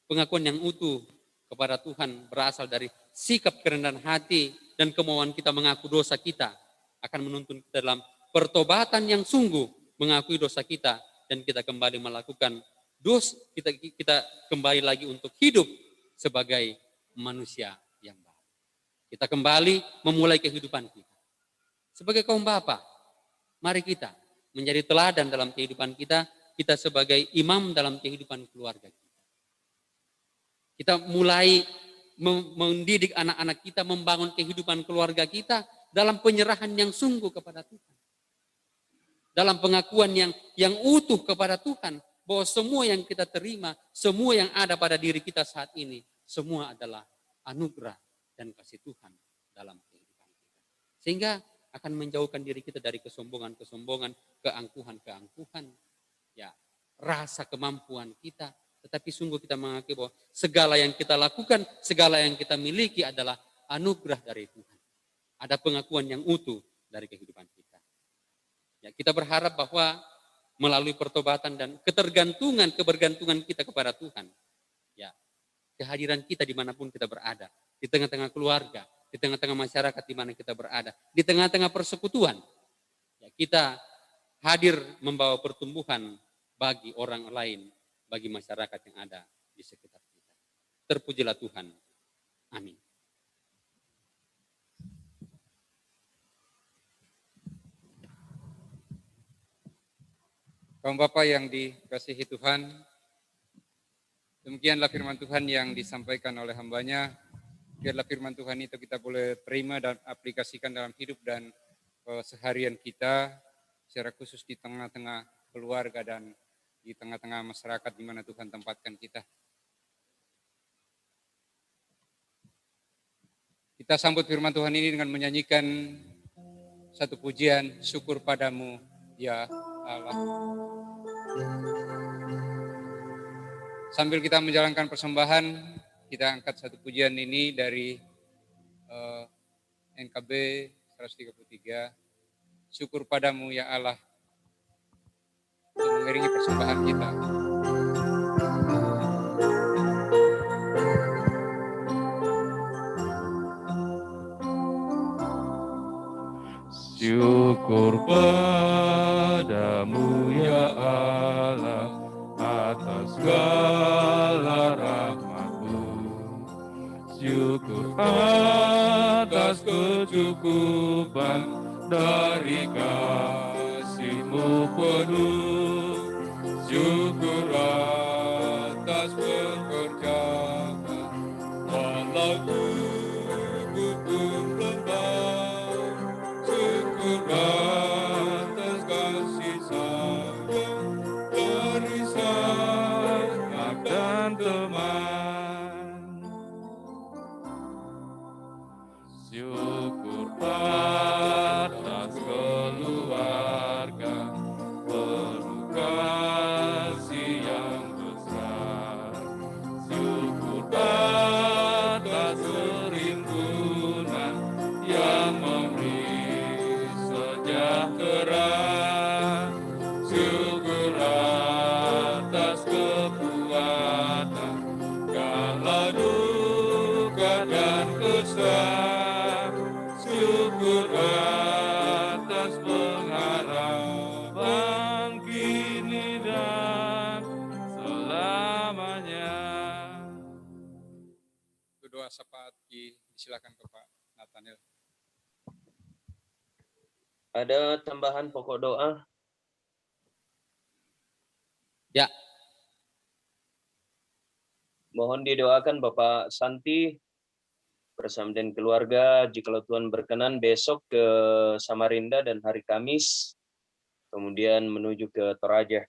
pengakuan yang utuh kepada Tuhan berasal dari sikap kerendahan hati dan kemauan kita mengaku dosa kita akan menuntun kita dalam pertobatan yang sungguh, mengakui dosa kita dan kita kembali melakukan dosa, kita kembali lagi untuk hidup sebagai manusia yang baru. Kita kembali memulai kehidupan kita. Sebagai kaum Bapa, mari kita menjadi teladan dalam kehidupan kita sebagai imam dalam kehidupan keluarga kita. Kita mulai mendidik anak-anak kita, membangun kehidupan keluarga kita dalam penyerahan yang sungguh kepada Tuhan. Dalam pengakuan yang utuh kepada Tuhan, bahwa semua yang kita terima, semua yang ada pada diri kita saat ini, semua adalah anugerah dan kasih Tuhan dalam kehidupan kita. Sehingga akan menjauhkan diri kita dari kesombongan-kesombongan, keangkuhan-keangkuhan, ya, rasa kemampuan kita, tetapi sungguh kita mengakui bahwa segala yang kita lakukan, segala yang kita miliki adalah anugerah dari Tuhan. Ada pengakuan yang utuh dari kehidupan kita. Ya, kita berharap bahwa melalui pertobatan dan kebergantungan kita kepada Tuhan, ya, kehadiran kita dimanapun kita berada, di tengah-tengah keluarga, di tengah-tengah masyarakat di mana kita berada, di tengah-tengah persekutuan, ya, kita hadir membawa pertumbuhan bagi orang lain, bagi masyarakat yang ada di sekitar kita. Terpujilah Tuhan. Amin. Kaum Bapak yang dikasihi Tuhan, Demikianlah firman Tuhan yang disampaikan oleh hambanya. Biarlah firman Tuhan itu kita boleh terima dan aplikasikan dalam hidup dan keseharian kita, secara khusus di tengah-tengah keluarga dan di tengah-tengah masyarakat di mana Tuhan tempatkan kita. Kita sambut firman Tuhan ini dengan menyanyikan satu pujian, syukur padamu ya Allah. Sambil kita menjalankan persembahan, kita angkat satu pujian ini dari NKB 133. Syukur padamu ya Allah, untuk mengiringi persembahan kita. Syukur padamu ya Allah atas segala rahmat-Mu. Syukur atas kecukupan dari kasih-Mu penuh. Syukur atas pekerjaan walau tubuhku lemah. Syukur atas kasih sayang dari sanak dan teman. Syukur atas keluarga penuh kasih yang besar. Syukur atas kerimpunan yang memberi sejahtera. Syukur atas kekuatan kala duka dan kesal. Syukur atas pengharapan kini dan selamanya. Doa syafaat disilakan ke Pak Nathaniel. Ada tambahan pokok doa? Ya. Mohon didoakan Bapak Santi bersama dengan keluarga, jikalau Tuhan berkenan besok ke Samarinda dan hari Kamis, kemudian menuju ke Toraja.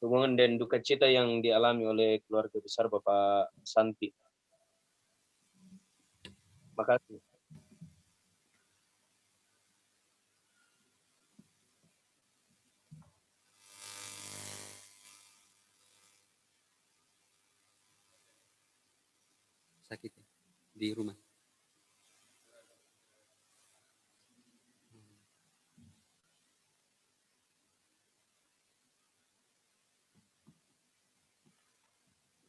Hubungan dan duka cita yang dialami oleh keluarga besar Bapak Santi. Makasih. Sakit ya, di rumah.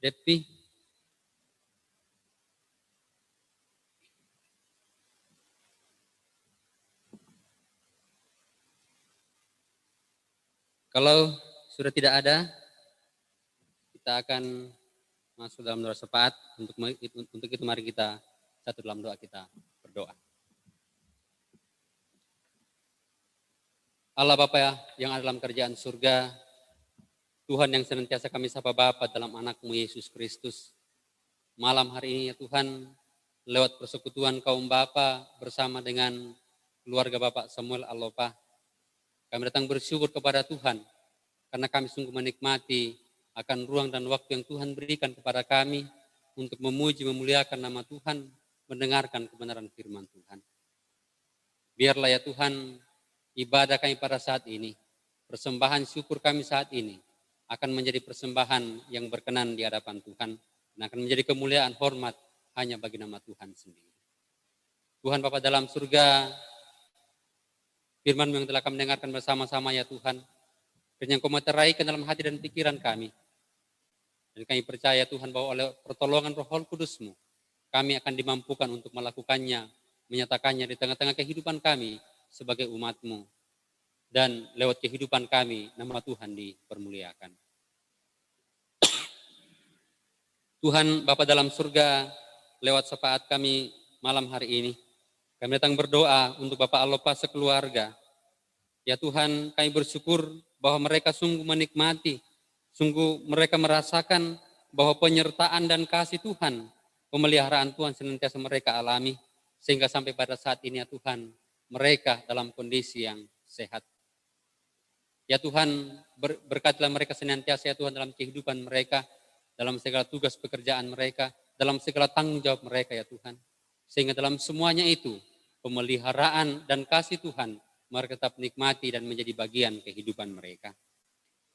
Depi. Kalau sudah tidak ada, kita akan masuk dalam doa syafaat. Untuk itu mari kita satu dalam doa kita berdoa. Allah Bapa yang ada dalam kerajaan surga, Tuhan yang senantiasa kami sapa Bapa dalam anak-Mu Yesus Kristus. Malam hari ini ya Tuhan, lewat persekutuan kaum Bapa bersama dengan keluarga Bapak Samuel Alopa, kami datang bersyukur kepada Tuhan karena kami sungguh menikmati akan ruang dan waktu yang Tuhan berikan kepada kami untuk memuji, memuliakan nama Tuhan, mendengarkan kebenaran firman Tuhan. Biarlah ya Tuhan, ibadah kami pada saat ini, persembahan syukur kami saat ini, akan menjadi persembahan yang berkenan di hadapan Tuhan, dan akan menjadi kemuliaan hormat hanya bagi nama Tuhan sendiri. Tuhan Bapa dalam surga, firman yang telah kami dengarkan bersama-sama ya Tuhan, yang Kau meteraikan dalam hati dan pikiran kami. Dan kami percaya Tuhan bahwa oleh pertolongan Roh Kudus-Mu, kami akan dimampukan untuk melakukannya, menyatakannya di tengah-tengah kehidupan kami sebagai umat-Mu. Dan lewat kehidupan kami, nama Tuhan dipermuliakan. Tuhan Bapa dalam surga, lewat syafaat kami malam hari ini, kami datang berdoa untuk Bapak Alopa sekeluarga. Ya Tuhan, kami bersyukur bahwa mereka sungguh menikmati Sungguh mereka merasakan bahwa penyertaan dan kasih Tuhan, pemeliharaan Tuhan senantiasa mereka alami, sehingga sampai pada saat ini ya Tuhan, mereka dalam kondisi yang sehat. Ya Tuhan, berkatilah mereka senantiasa ya Tuhan dalam kehidupan mereka, dalam segala tugas pekerjaan mereka, dalam segala tanggung jawab mereka ya Tuhan. Sehingga dalam semuanya itu, pemeliharaan dan kasih Tuhan, mereka tetap nikmati dan menjadi bagian kehidupan mereka.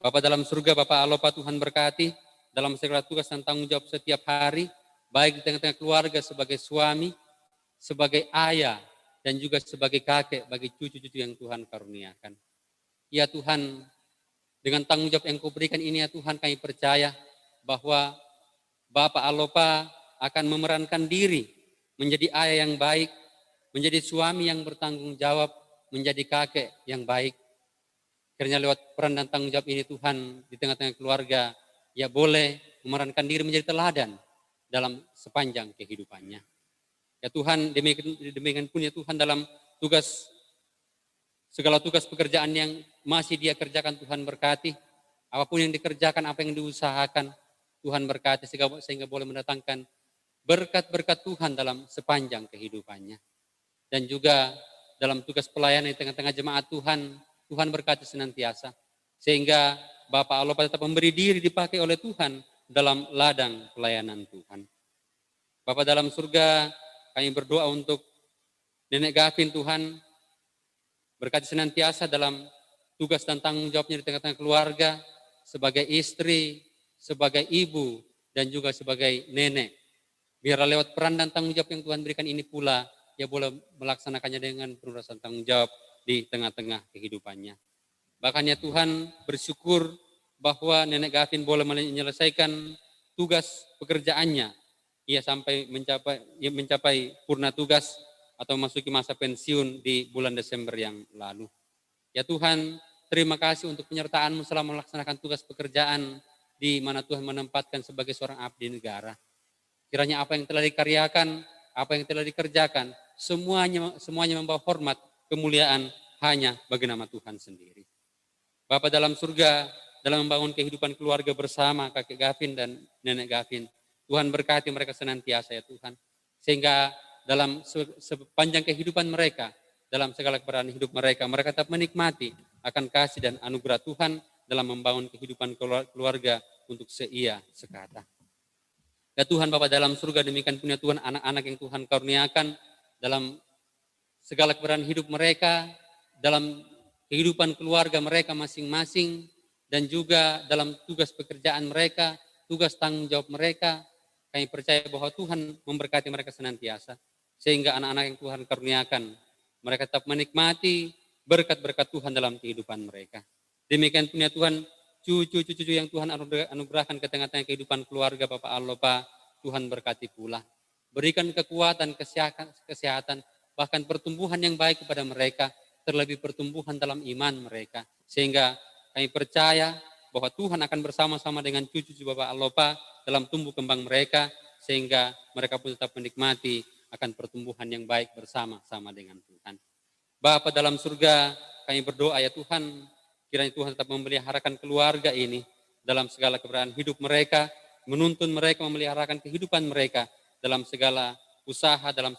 Bapa dalam surga, Bapa Alopa, Tuhan berkati dalam segala tugas dan tanggung jawab setiap hari, baik di tengah-tengah keluarga sebagai suami, sebagai ayah, dan juga sebagai kakek bagi cucu-cucu yang Tuhan karuniakan. Ya Tuhan, dengan tanggung jawab yang Kau berikan ini ya Tuhan, kami percaya bahwa Bapa Alopa akan memerankan diri menjadi ayah yang baik, menjadi suami yang bertanggung jawab, menjadi kakek yang baik. Karena lewat peran dan tanggung jawab ini Tuhan di tengah-tengah keluarga, ya boleh memerankan diri menjadi teladan dalam sepanjang kehidupannya. Ya Tuhan, demikian pun ya Tuhan dalam segala tugas pekerjaan yang masih dia kerjakan, Tuhan berkati. Apapun yang dikerjakan, apa yang diusahakan, Tuhan berkati sehingga boleh mendatangkan berkat-berkat Tuhan dalam sepanjang kehidupannya. Dan juga dalam tugas pelayanan di tengah-tengah jemaat Tuhan, Tuhan berkati senantiasa. Sehingga Bapak Alopa tetap memberi diri dipakai oleh Tuhan dalam ladang pelayanan Tuhan. Bapak dalam surga, kami berdoa untuk Nenek Gavin Tuhan, berkati senantiasa dalam tugas dan tanggung jawabnya di tengah-tengah keluarga, sebagai istri, sebagai ibu, dan juga sebagai nenek. Biarlah lewat peran dan tanggung jawab yang Tuhan berikan ini pula, ia boleh melaksanakannya dengan penuh rasa tanggung jawab di tengah-tengah kehidupannya. Bahkan ya Tuhan, bersyukur bahwa Nenek Gavin boleh menyelesaikan tugas pekerjaannya. Ia sampai mencapai purna tugas atau memasuki masa pensiun di bulan Desember yang lalu. Ya Tuhan, terima kasih untuk penyertaan-Mu selama melaksanakan tugas pekerjaan di mana Tuhan menempatkan sebagai seorang abdi negara. Kiranya apa yang telah dikaryakan, apa yang telah dikerjakan, semuanya membawa hormat, kemuliaan hanya bagi nama Tuhan sendiri. Bapa dalam surga, dalam membangun kehidupan keluarga bersama kakek Gavin dan nenek Gavin, Tuhan berkati mereka senantiasa ya Tuhan. Sehingga dalam sepanjang kehidupan mereka, dalam segala keadaan hidup mereka, mereka tetap menikmati akan kasih dan anugerah Tuhan dalam membangun kehidupan keluarga untuk seia sekata. Ya Tuhan Bapa dalam surga, demikian punya Tuhan anak-anak yang Tuhan karuniakan dalam segala keadaan hidup mereka, dalam kehidupan keluarga mereka masing-masing, dan juga dalam tugas pekerjaan mereka, tugas tanggung jawab mereka. Kami percaya bahwa Tuhan memberkati mereka senantiasa, sehingga anak-anak yang Tuhan karuniakan, mereka tetap menikmati berkat-berkat Tuhan dalam kehidupan mereka. Demikian punya Tuhan, cucu-cucu yang Tuhan anugerahkan ke tengah-tengah kehidupan keluarga Bapak Alopa, Tuhan berkati pula. Berikan kekuatan, kesehatan, bahkan pertumbuhan yang baik kepada mereka, terlebih pertumbuhan dalam iman mereka. Sehingga kami percaya bahwa Tuhan akan bersama-sama dengan cucu-cucu Bapak Alopa dalam tumbuh kembang mereka, sehingga mereka pun tetap menikmati akan pertumbuhan yang baik bersama-sama dengan Tuhan. Bapa dalam surga, kami berdoa ya Tuhan, kiranya Tuhan tetap memeliharakan keluarga ini dalam segala keberadaan hidup mereka, menuntun mereka memeliharakan kehidupan mereka dalam segala usaha, dalam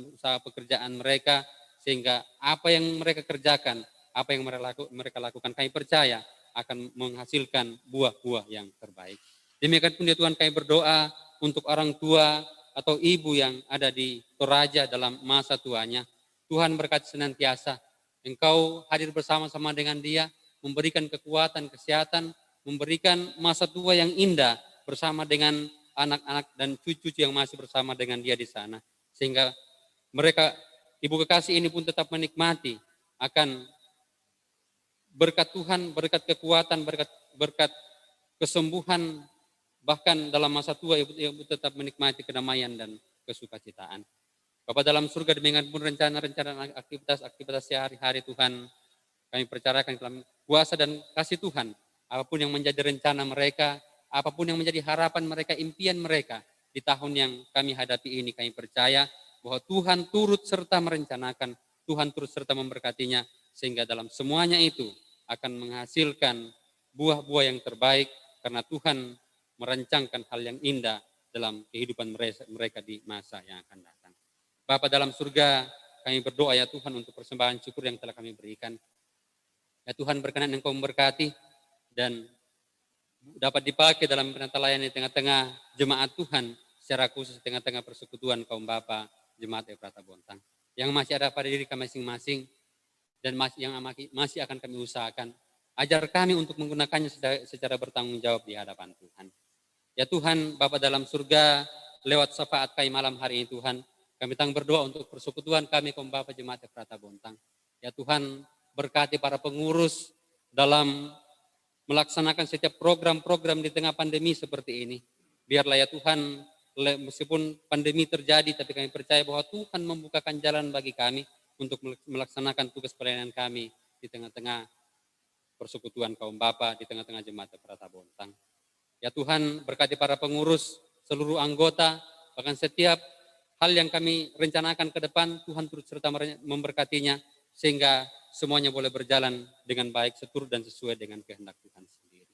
usaha pekerjaan mereka, sehingga apa yang mereka kerjakan, apa yang mereka lakukan, kami percaya akan menghasilkan buah-buah yang terbaik. Demikian pun ya Tuhan, kami berdoa untuk orang tua atau ibu yang ada di Toraja dalam masa tuanya. Tuhan berkati senantiasa, Engkau hadir bersama-sama dengan dia, memberikan kekuatan, kesehatan, memberikan masa tua yang indah bersama dengan anak-anak dan cucu-cucu yang masih bersama dengan dia di sana. Sehingga mereka, ibu kekasih ini pun tetap menikmati akan berkat Tuhan, berkat kekuatan, berkat kesembuhan, bahkan dalam masa tua ibu tetap menikmati kedamaian dan kesukacitaan. Bapak dalam surga, demikian pun rencana-rencana aktivitas sehari-hari Tuhan, kami percarakan dalam kuasa dan kasih Tuhan. Apapun yang menjadi rencana mereka, apapun yang menjadi harapan mereka, impian mereka di tahun yang kami hadapi ini, kami percaya bahwa Tuhan turut serta merencanakan, Tuhan turut serta memberkatinya, sehingga dalam semuanya itu akan menghasilkan buah-buah yang terbaik karena Tuhan merancangkan hal yang indah dalam kehidupan mereka di masa yang akan datang. Bapa dalam surga, kami berdoa ya Tuhan untuk persembahan syukur yang telah kami berikan. Ya Tuhan, berkenan Engkau memberkati dan dapat dipakai dalam penata layani di tengah-tengah jemaat Tuhan, secara khusus di tengah-tengah persekutuan kaum Bapa Jemaat Efrata Bontang. Yang masih ada pada diri kami masing-masing dan yang masih akan kami usahakan. Ajar kami untuk menggunakannya secara bertanggung jawab di hadapan Tuhan. Ya Tuhan, Bapa dalam surga, lewat syafaat kami malam hari ini Tuhan, kami tanggung berdoa untuk persekutuan kami kaum Bapa Jemaat Efrata Bontang. Ya Tuhan, berkati para pengurus dalam melaksanakan setiap program-program di tengah pandemi seperti ini. Biarlah ya Tuhan, meskipun pandemi terjadi, tapi kami percaya bahwa Tuhan membukakan jalan bagi kami untuk melaksanakan tugas pelayanan kami di tengah-tengah persekutuan kaum Bapa, di tengah-tengah Jemaat Efrata Bontang. Ya Tuhan, berkati para pengurus, seluruh anggota, bahkan setiap hal yang kami rencanakan ke depan, Tuhan turut serta memberkatinya, sehingga semuanya boleh berjalan dengan baik, seturut dan sesuai dengan kehendak Tuhan sendiri.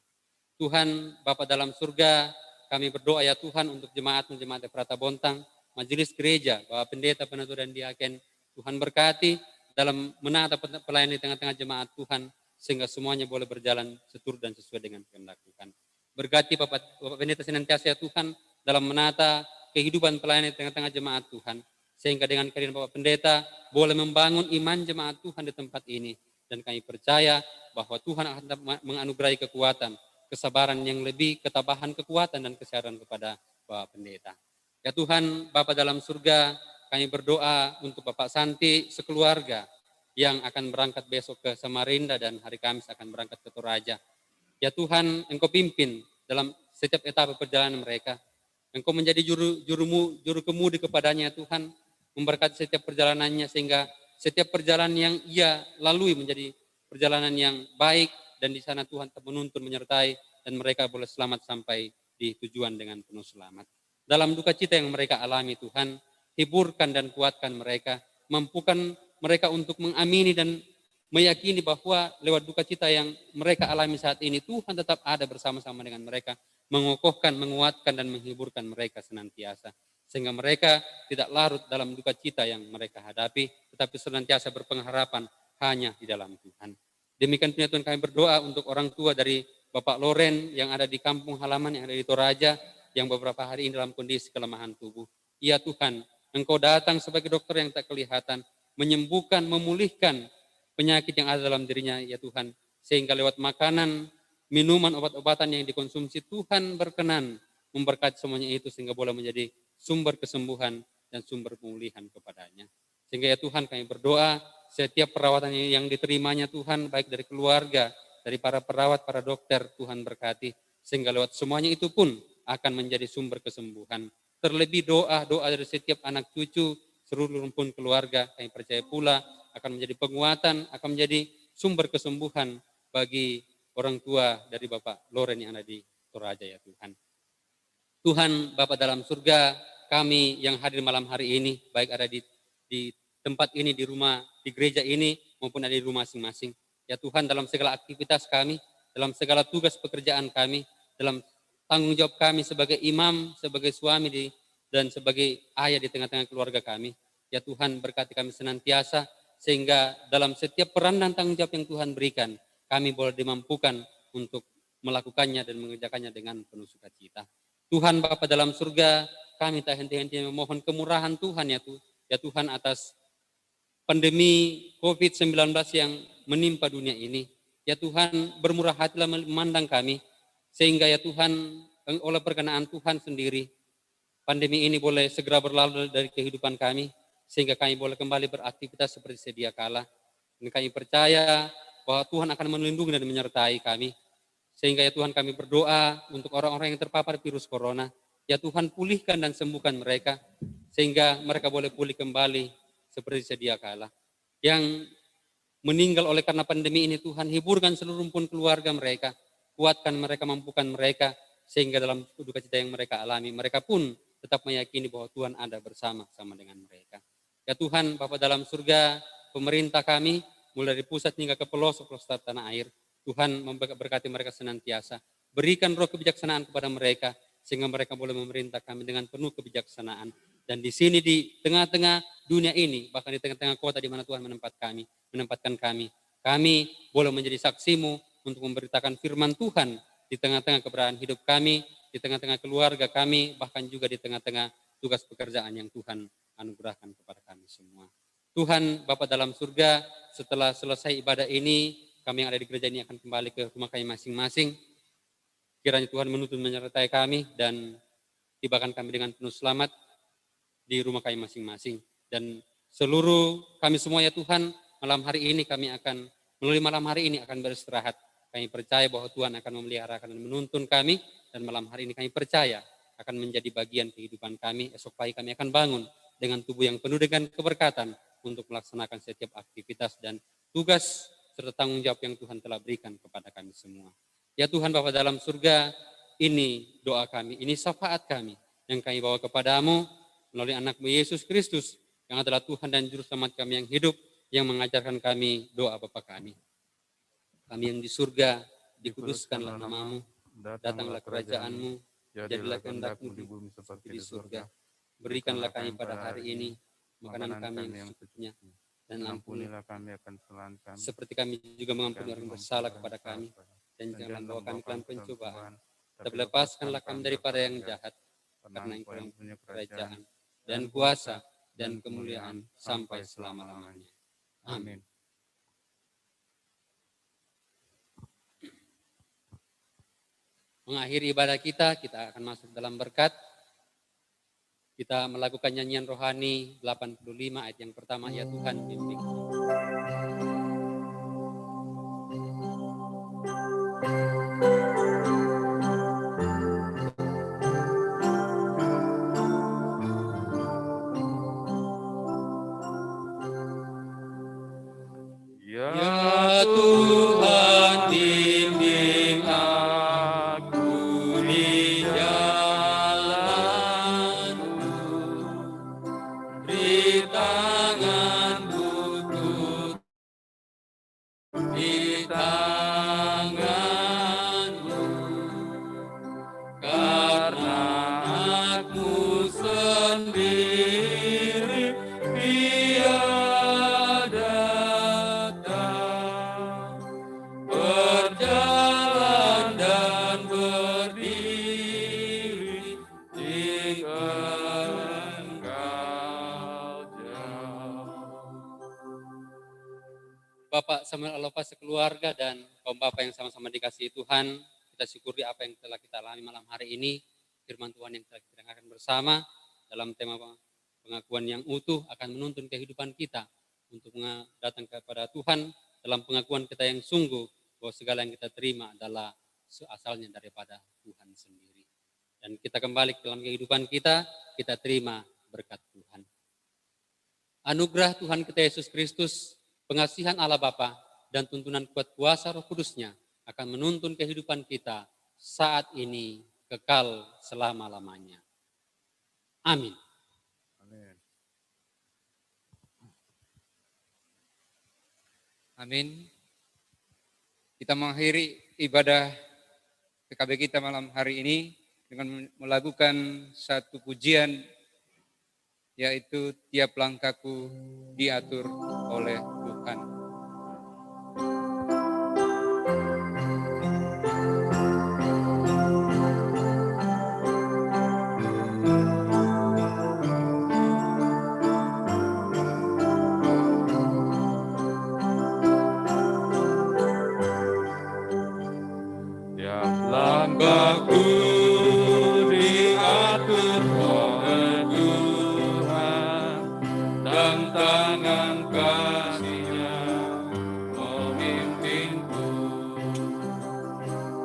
Tuhan, Bapa dalam surga, kami berdoa ya Tuhan untuk jemaat Efrata Bontang, majelis gereja, Bapak Pendeta, Penatua dan Diaken, Tuhan berkati dalam menata pelayanan di tengah-tengah jemaat Tuhan, sehingga semuanya boleh berjalan seturut dan sesuai dengan kehendak Tuhan. Berkati Bapak Pendeta senantiasa ya Tuhan dalam menata kehidupan pelayanan di tengah-tengah jemaat Tuhan, sehingga dengan kehadiran Bapak Pendeta boleh membangun iman jemaat Tuhan di tempat ini. Dan kami percaya bahwa Tuhan akan menganugerahi kekuatan, kesabaran yang lebih, ketabahan, kekuatan, dan kesehatan kepada Bapak Pendeta. Ya Tuhan, Bapa dalam surga, kami berdoa untuk Bapak Santi sekeluarga yang akan berangkat besok ke Samarinda dan hari Kamis akan berangkat ke Toraja. Ya Tuhan, Engkau pimpin dalam setiap etapa perjalanan mereka. Engkau menjadi juru kemudi kepadanya Tuhan, memberkati setiap perjalanannya sehingga setiap perjalanan yang ia lalui menjadi perjalanan yang baik dan di sana Tuhan menuntun menyertai dan mereka boleh selamat sampai di tujuan dengan penuh selamat. Dalam duka cita yang mereka alami Tuhan, hiburkan dan kuatkan mereka, mampukan mereka untuk mengamini dan meyakini bahwa lewat duka cita yang mereka alami saat ini Tuhan tetap ada bersama-sama dengan mereka, mengokohkan, menguatkan dan menghiburkan mereka senantiasa. Sehingga mereka tidak larut dalam duka cita yang mereka hadapi, tetapi senantiasa berpengharapan hanya di dalam Tuhan. Demikian punya Tuhan kami berdoa untuk orang tua dari Bapak Loren yang ada di kampung halaman yang ada di Toraja, yang beberapa hari ini dalam kondisi kelemahan tubuh. Ya Tuhan, Engkau datang sebagai dokter yang tak kelihatan, menyembuhkan, memulihkan penyakit yang ada dalam dirinya ya Tuhan. Sehingga lewat makanan, minuman, obat-obatan yang dikonsumsi Tuhan berkenan memberkati semuanya itu sehingga boleh menjadi sumber kesembuhan dan sumber pemulihan kepadanya. Sehingga ya Tuhan kami berdoa setiap perawatan yang diterimanya Tuhan baik dari keluarga, dari para perawat, para dokter Tuhan berkati. Sehingga lewat semuanya itu pun akan menjadi sumber kesembuhan. Terlebih doa dari setiap anak cucu, seluruh rumpun keluarga kami percaya pula akan menjadi penguatan, akan menjadi sumber kesembuhan bagi orang tua dari Bapak Loren yang ada di Toraja ya Tuhan. Tuhan Bapa dalam surga, kami yang hadir malam hari ini, baik ada di tempat ini, di rumah, di gereja ini, maupun ada di rumah masing-masing. Ya Tuhan, dalam segala aktivitas kami, dalam segala tugas pekerjaan kami, dalam tanggung jawab kami sebagai imam, sebagai suami dan sebagai ayah di tengah-tengah keluarga kami. Ya Tuhan, berkati kami senantiasa, sehingga dalam setiap peran dan tanggung jawab yang Tuhan berikan, kami boleh dimampukan untuk melakukannya dan mengerjakannya dengan penuh sukacita. Tuhan Bapa dalam surga, kami tak henti-henti memohon kemurahan Tuhan ya Tuhan atas pandemi COVID-19 yang menimpa dunia ini. Ya Tuhan, bermurah hatilah memandang kami, sehingga ya Tuhan, oleh perkenaan Tuhan sendiri, pandemi ini boleh segera berlalu dari kehidupan kami, sehingga kami boleh kembali beraktivitas seperti sedia kala. Dan kami percaya bahwa Tuhan akan melindungi dan menyertai kami. Sehingga ya Tuhan kami berdoa untuk orang-orang yang terpapar virus corona. Ya Tuhan pulihkan dan sembuhkan mereka. Sehingga mereka boleh pulih kembali seperti sedia kala. Yang meninggal oleh karena pandemi ini Tuhan hiburkan seluruh rumpun keluarga mereka. Kuatkan mereka, mampukan mereka. Sehingga dalam duka cita yang mereka alami, mereka pun tetap meyakini bahwa Tuhan ada bersama-sama dengan mereka. Ya Tuhan, Bapa dalam surga, pemerintah kami, mulai dari pusat hingga ke pelosok tanah air, Tuhan memberkati mereka senantiasa. Berikan roh kebijaksanaan kepada mereka, sehingga mereka boleh memerintah kami dengan penuh kebijaksanaan. Dan di sini, di tengah-tengah dunia ini, bahkan di tengah-tengah kota di mana Tuhan menempatkan kami boleh menjadi saksimu untuk memberitakan firman Tuhan di tengah-tengah keberadaan hidup kami, di tengah-tengah keluarga kami, bahkan juga di tengah-tengah tugas pekerjaan yang Tuhan anugerahkan kepada kami semua. Tuhan Bapa dalam surga, setelah selesai ibadah ini, kami yang ada di gereja ini akan kembali ke rumah kami masing-masing. Kiranya Tuhan menuntun menyertai kami dan tibakan kami dengan penuh selamat di rumah kami masing-masing. Dan seluruh kami semua ya Tuhan, malam hari ini melalui malam hari ini akan beristirahat. Kami percaya bahwa Tuhan akan memelihara, akan menuntun kami, dan malam hari ini kami percaya akan menjadi bagian kehidupan kami. Esok pagi kami akan bangun dengan tubuh yang penuh dengan keberkatan untuk melaksanakan setiap aktivitas dan tugas serta tanggung jawab yang Tuhan telah berikan kepada kami semua. Ya Tuhan Bapa dalam surga, ini doa kami, ini syafaat kami yang kami bawa kepadamu melalui anak-Mu Yesus Kristus yang adalah Tuhan dan Juru Selamat kami yang hidup, yang mengajarkan kami doa Bapa kami. Kami yang di surga, dikuduskanlah nama-Mu, datanglah kerajaan-Mu, jadilah kehendak-Mu di bumi seperti di surga. Berikanlah kami pada hari ini makanan kami yang secukupnya, dan ampunilah kami akan kesalahan kami, seperti kami juga mengampuni orang bersalah kepada kami, dan jangan bawa kami ke dalam pencobaan, tapi lepaskanlah kami daripada yang jahat, karena Engkau yang punya kerajaan dan kuasa dan kemuliaan sampai selama-lamanya. Amin. Mengakhiri ibadah kita akan masuk dalam berkat. Kita melakukan nyanyian rohani 85 ayat yang pertama, ya Tuhan bimbing. Ya Tuhan, bimbing aku di jalan-Mu, beri tangan-Mu tutup di tangan-Mu, karena aku sendiri tiada berjalan dan berdiri jika Engkau jauh. Bapak Samuel Alofa sekeluarga dan kaum Bapak yang sama-sama dikasihi Tuhan, kita syukuri apa yang telah kita alami malam hari ini, firman Tuhan yang telah kita dengarkan bersama dalam tema pengakuan yang utuh akan menuntun kehidupan kita untuk datang kepada Tuhan dalam pengakuan kita yang sungguh bahwa segala yang kita terima adalah asalnya daripada Tuhan sendiri. Dan kita kembali ke dalam kehidupan kita terima berkat Tuhan. Anugerah Tuhan kita Yesus Kristus, pengasihan Allah Bapa, dan tuntunan kuat kuasa Roh Kudus-Nya akan menuntun kehidupan kita saat ini kekal selama-lamanya. Amin. Amin. Kita mengakhiri ibadah PKB kita malam hari ini dengan melakukan satu pujian, yaitu tiap langkahku diatur oleh Tuhan. Langkahku diatur oleh Tuhan, dan tangan kasih-Nya memimpinku.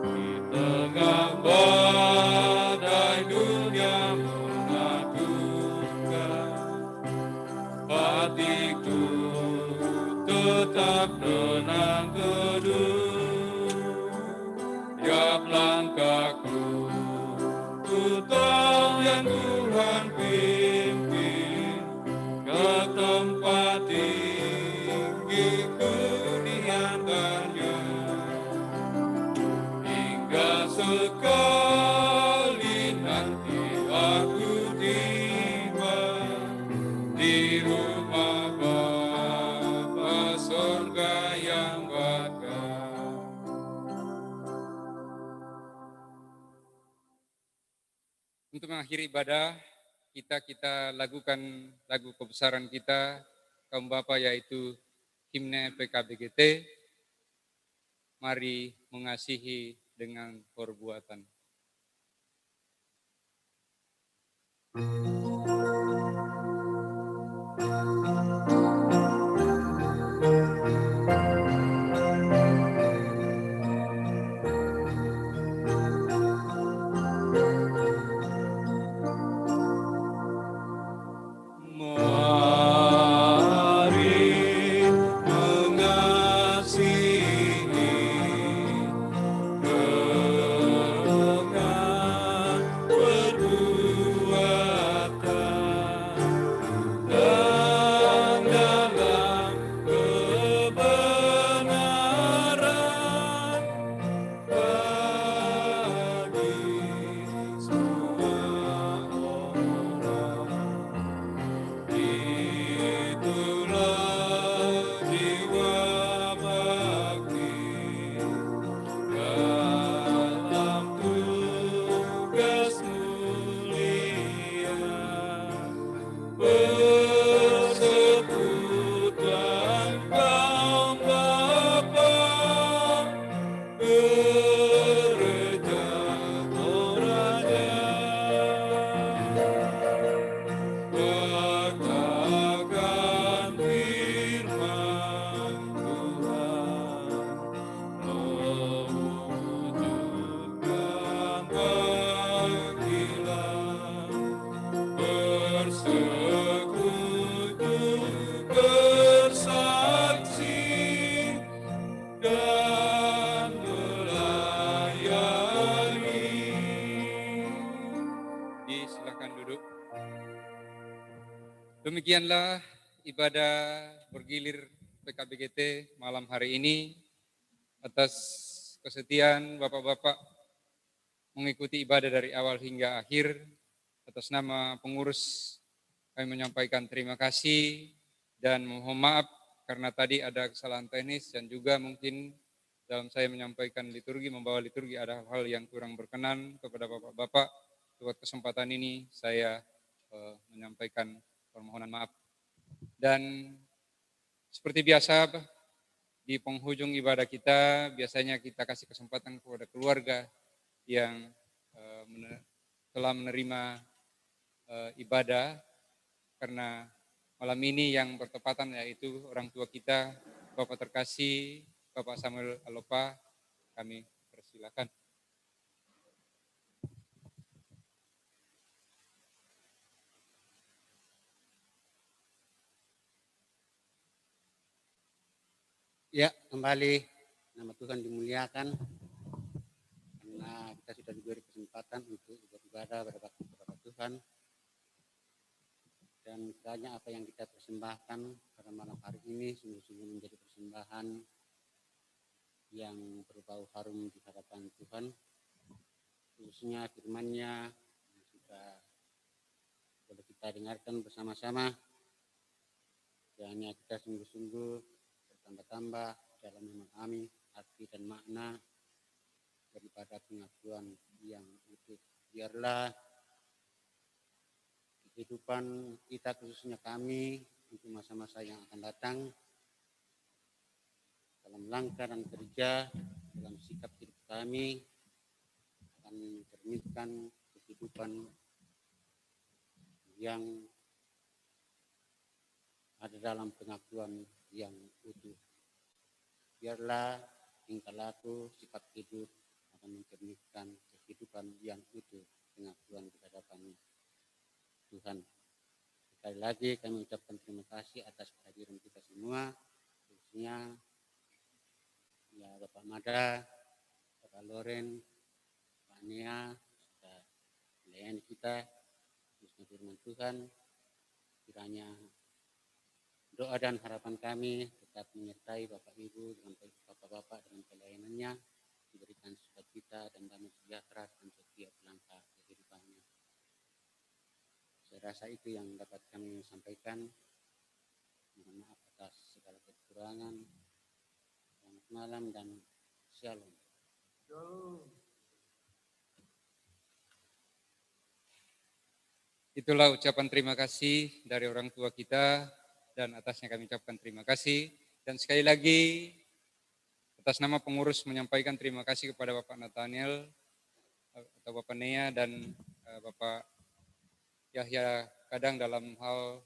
Di tengah badai dunia menakutkan, hatiku tetap tenang teduh. Tiap langkahku, ku tahu yang Tuhan pimpin ke tempat tinggi kediamannya. sekali nanti aku tiba di rumah Bapa surga yang bakal. Untuk mengakhiri ibadah, kita lakukan lagu kebesaran kita, kaum Bapa, yaitu himne PKBGT, mari mengasihi dengan perbuatan. Mari mengasihi dengan perbuatan dan dalam kebenaran bagi semua orang. Itulah jiwa bakti dalam tugas mulia, persekutuan kaum Bapa, gereja Toraja. Katakan firman Tuhan, mewujudkan panggilan, bersekutu, bersaksi, dan melayani. Silakan duduk. Demikianlah ibadah bergilir PKBGT malam hari ini. Atas kesetiaan Bapak-Bapak mengikuti ibadah dari awal hingga akhir, atas nama pengurus kami menyampaikan terima kasih dan mohon maaf karena tadi ada kesalahan teknis dan juga mungkin dalam saya menyampaikan liturgi, membawa liturgi ada hal-hal yang kurang berkenan kepada Bapak-Bapak. Buat kesempatan ini saya menyampaikan permohonan maaf. Dan seperti biasa di penghujung ibadah kita, biasanya kita kasih kesempatan kepada keluarga yang telah menerima ibadah, karena malam ini yang bertepatan yaitu orang tua kita, Bapak terkasih, Bapak Samuel Alopa, kami persilakan. Ya, kembali nama Tuhan dimuliakan karena kita sudah diberi kesempatan untuk beribadah berbakti kepada Tuhan. Dan kiranya apa yang kita persembahkan pada malam hari ini sungguh-sungguh menjadi persembahan yang berbau harum di hadapan Tuhan, khususnya firman-Nya yang sudah boleh kita dengarkan bersama-sama. Kiranya kita sungguh-sungguh bertambah-tambah dalam memahami arti dan makna daripada pengakuan yang utuh. Biarlah kehidupan kita, khususnya kami, untuk masa-masa yang akan datang, dalam langkah dan kerja, dalam sikap hidup kami, akan mencerminkan kehidupan yang ada dalam pengakuan yang utuh. Biarlah tingkah laku, sikap hidup akan mencerminkan kehidupan yang utuh, pengakuan di hadapan Tuhan. Sekali lagi kami ucapkan terima kasih atas kehadiran kita semua, khususnya ya Bapak Mada, Bapak Loren, Pak Nea, sudah melayani kita, khususnya firman Tuhan. Kiranya doa dan harapan kami tetap menyertai Bapak Ibu dengan Bapak-Bapak dalam pelayanannya, diberikan sukacita dan damai sejahtera untuk setiap langkah kehidupannya. Saya rasa itu yang dapat kami sampaikan. Mohon maaf atas segala kekurangan. Selamat malam dan shalom. Itulah ucapan terima kasih dari orang tua kita, dan atasnya kami ucapkan terima kasih. Dan sekali lagi, atas nama pengurus menyampaikan terima kasih kepada Bapak Nathaniel, atau Bapak Nea, dan Bapak Yahya Kadang dalam hal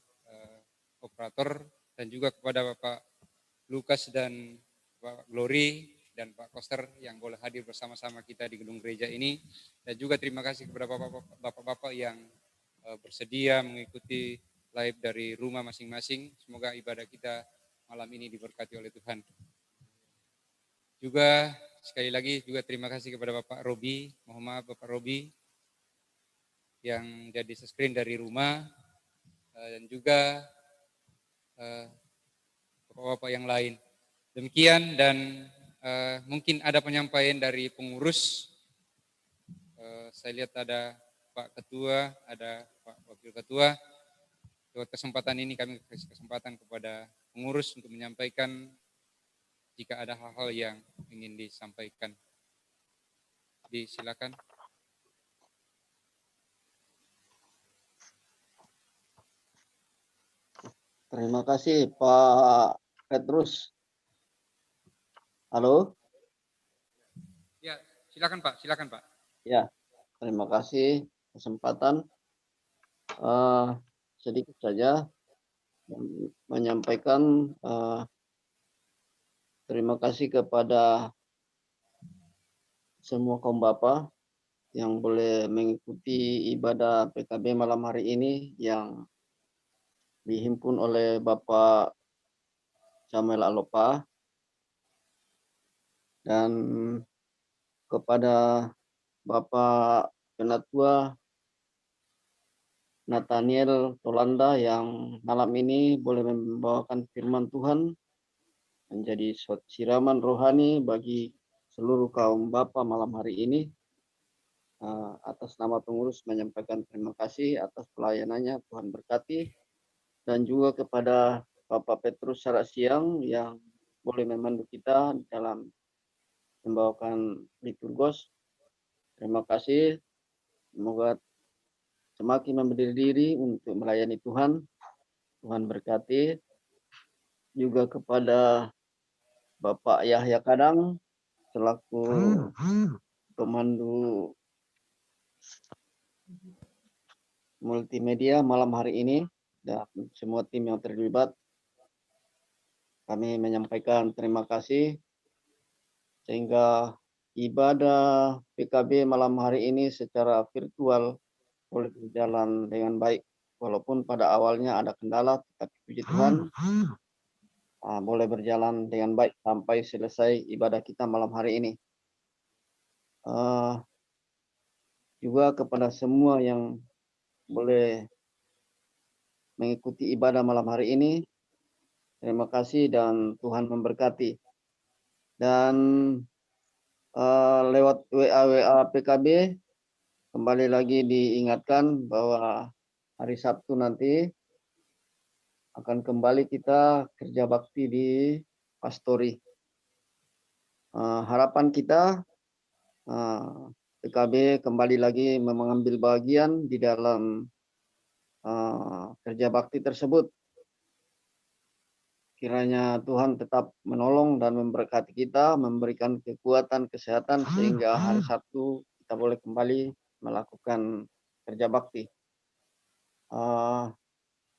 operator, dan juga kepada Bapak Lukas dan Pak Glory dan Pak Koster yang boleh hadir bersama-sama kita di gedung gereja ini. Dan juga terima kasih kepada bapak-bapak yang bersedia mengikuti live dari rumah masing-masing. Semoga ibadah kita malam ini diberkati oleh Tuhan. Juga sekali lagi juga terima kasih kepada Bapak Robi, mohon maaf Bapak Robi yang jadi screen dari rumah, dan juga bapak-bapak yang lain. Demikian, dan mungkin ada penyampaian dari pengurus. Saya lihat ada Pak Ketua, ada Pak Wakil Ketua. Lewat kesempatan ini kami kasih kesempatan kepada pengurus untuk menyampaikan jika ada hal-hal yang ingin disampaikan. Disilakan. Terima kasih Pak Petrus. Halo? Ya, silakan Pak, silakan Pak. Ya, terima kasih kesempatan. Sedikit saja menyampaikan terima kasih kepada semua kaum Bapak yang boleh mengikuti ibadah PKB malam hari ini yang dihimpun oleh Bapak Samuel Alopa, dan kepada Bapak Penatua Nathaniel Tolanda yang malam ini boleh membawakan firman Tuhan menjadi siraman rohani bagi seluruh kaum Bapa malam hari ini. Atas nama pengurus menyampaikan terima kasih atas pelayanannya, Tuhan berkati. Dan juga kepada Bapak Petrus Sarasiang yang boleh memandu kita dalam membawakan liturgos. Terima kasih. Semoga semakin memberi diri untuk melayani Tuhan. Tuhan berkati. Juga kepada Bapak Yahya Kadang selaku pemandu multimedia malam hari ini, dan semua tim yang terlibat. Kami menyampaikan terima kasih sehingga ibadah PKB malam hari ini secara virtual boleh berjalan dengan baik. Walaupun pada awalnya ada kendala, tetapi puji Tuhan boleh berjalan dengan baik sampai selesai ibadah kita malam hari ini. Juga kepada semua yang boleh mengikuti ibadah malam hari ini, terima kasih dan Tuhan memberkati. Dan lewat WA PKB kembali lagi diingatkan bahwa hari Sabtu nanti akan kembali kita kerja bakti di Pastori. Harapan kita PKB kembali lagi mengambil bagian di dalam kerja bakti tersebut. Kiranya Tuhan tetap menolong dan memberkati kita, memberikan kekuatan, kesehatan, sehingga hari Sabtu kita boleh kembali melakukan kerja bakti.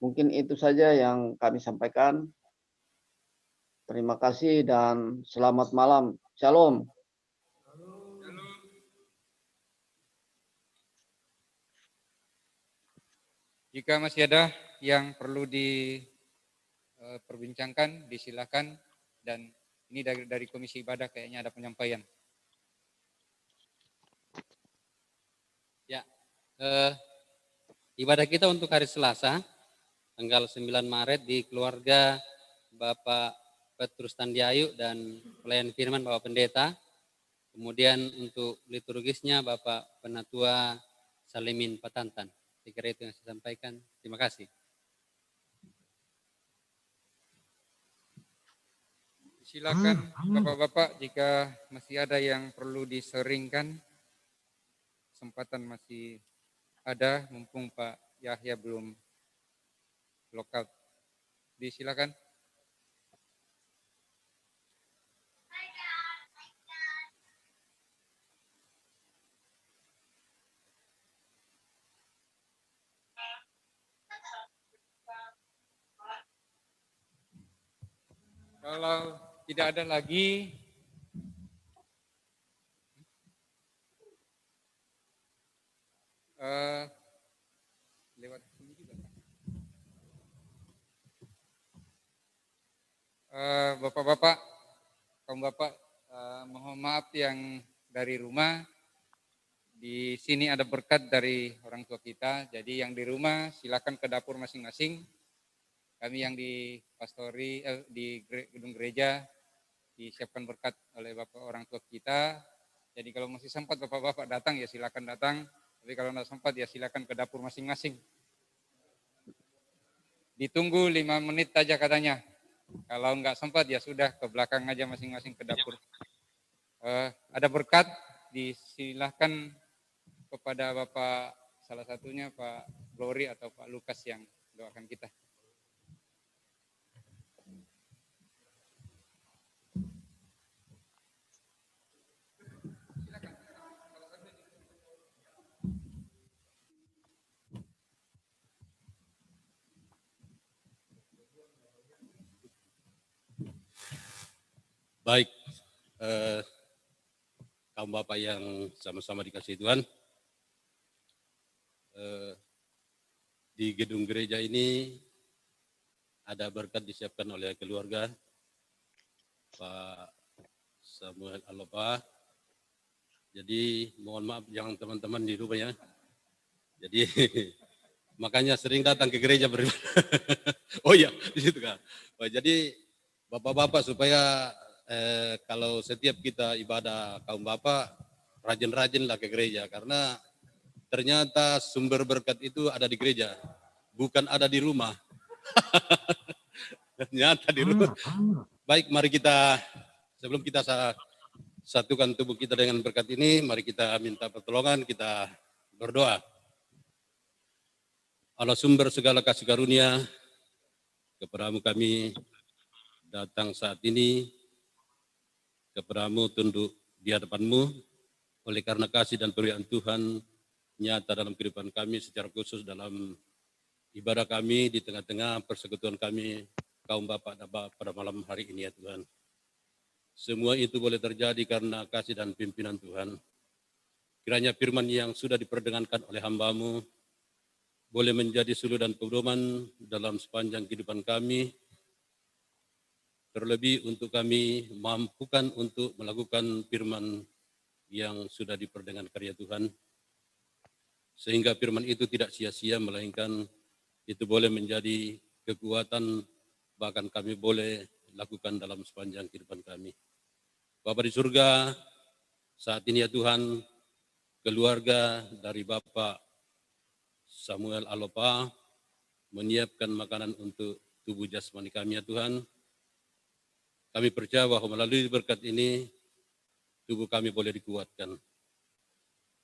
Mungkin itu saja yang kami sampaikan. Terima kasih dan selamat malam. Shalom. Jika masih ada yang perlu diperbincangkan, disilakan. Dan ini dari Komisi Ibadah kayaknya ada penyampaian. Ya, ibadah kita untuk hari Selasa, tanggal 9 Maret di keluarga Bapak Petrus Tandiayu dan pelayan firman Bapak Pendeta. Kemudian untuk liturgisnya Bapak Penatua Salimin Patantan. Saya kira itu yang saya sampaikan. Terima kasih. Silakan Bapak-bapak jika masih ada yang perlu diseringkan. Kesempatan masih ada, mumpung Pak Yahya belum lockout. Disilakan. Kalau tidak ada lagi, lewat sini juga. Bapak-bapak, kaum bapak, mohon maaf yang dari rumah. Di sini ada berkat dari orang tua kita, jadi yang di rumah silakan ke dapur masing-masing. Kami yang di pastori, di gedung gereja disiapkan berkat oleh bapak orang tua kita. Jadi kalau masih sempat bapak-bapak datang ya silakan datang. Tapi kalau tidak sempat ya silakan ke dapur masing-masing. Ditunggu 5 menit aja katanya. Kalau nggak sempat ya sudah ke belakang aja masing-masing ke dapur. Ada berkat, disilahkan kepada Bapak salah satunya Pak Glory atau Pak Lukas yang doakan kita. Baik, kaum bapak yang sama-sama dikasihi Tuhan, di gedung gereja ini ada berkat disiapkan oleh keluarga Pak Samuel Alopa. Jadi mohon maaf jangan teman-teman di rumah ya. Jadi makanya sering datang ke gereja beribadah. Oh iya, di situ kan. Jadi bapak-bapak supaya kalau setiap kita ibadah kaum bapak rajin-rajinlah ke gereja karena ternyata sumber berkat itu ada di gereja, bukan ada di rumah. Ternyata di rumah. Baik, mari kita sebelum kita satukan tubuh kita dengan berkat ini, mari kita minta pertolongan, kita berdoa. Allah sumber segala kasih karunia, kepadamu kami datang saat ini, kepadamu tunduk di hadapanmu, oleh karena kasih dan pemberian Tuhan nyata dalam kehidupan kami, secara khusus dalam ibadah kami, di tengah-tengah persekutuan kami, kaum bapak dan bapak pada malam hari ini ya Tuhan. Semua itu boleh terjadi karena kasih dan pimpinan Tuhan. Kiranya firman yang sudah diperdengarkan oleh hamba-Mu boleh menjadi suluh dan pedoman dalam sepanjang kehidupan kami, terlebih untuk kami mampukan untuk melakukan firman yang sudah diperdengarkan karya Tuhan, sehingga firman itu tidak sia-sia, melainkan itu boleh menjadi kekuatan, bahkan kami boleh lakukan dalam sepanjang kehidupan kami. Bapa di surga, saat ini ya Tuhan, keluarga dari Bapak Samuel Alopa menyiapkan makanan untuk tubuh jasmani kami ya Tuhan. Kami percaya bahwa melalui berkat ini, tubuh kami boleh dikuatkan.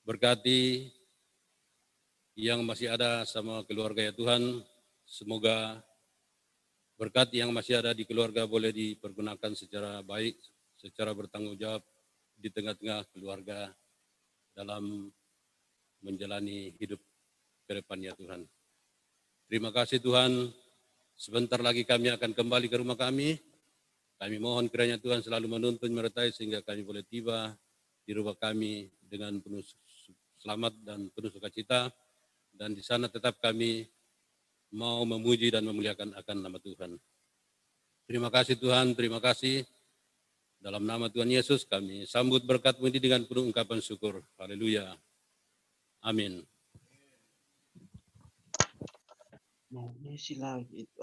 Berkati yang masih ada sama keluarga ya Tuhan, semoga berkat yang masih ada di keluarga boleh dipergunakan secara baik, secara bertanggung jawab di tengah-tengah keluarga dalam menjalani hidup ke depan ya Tuhan. Terima kasih Tuhan, sebentar lagi kami akan kembali ke rumah kami. Kami mohon kiranya Tuhan selalu menuntun menyertai sehingga kami boleh tiba di rumah kami dengan penuh selamat dan penuh sukacita, dan di sana tetap kami mau memuji dan memuliakan akan nama Tuhan. Terima kasih Tuhan, terima kasih. Dalam nama Tuhan Yesus kami sambut berkat-Mu ini dengan penuh ungkapan syukur. Haleluya. Amin. Mau ngisi lagi itu.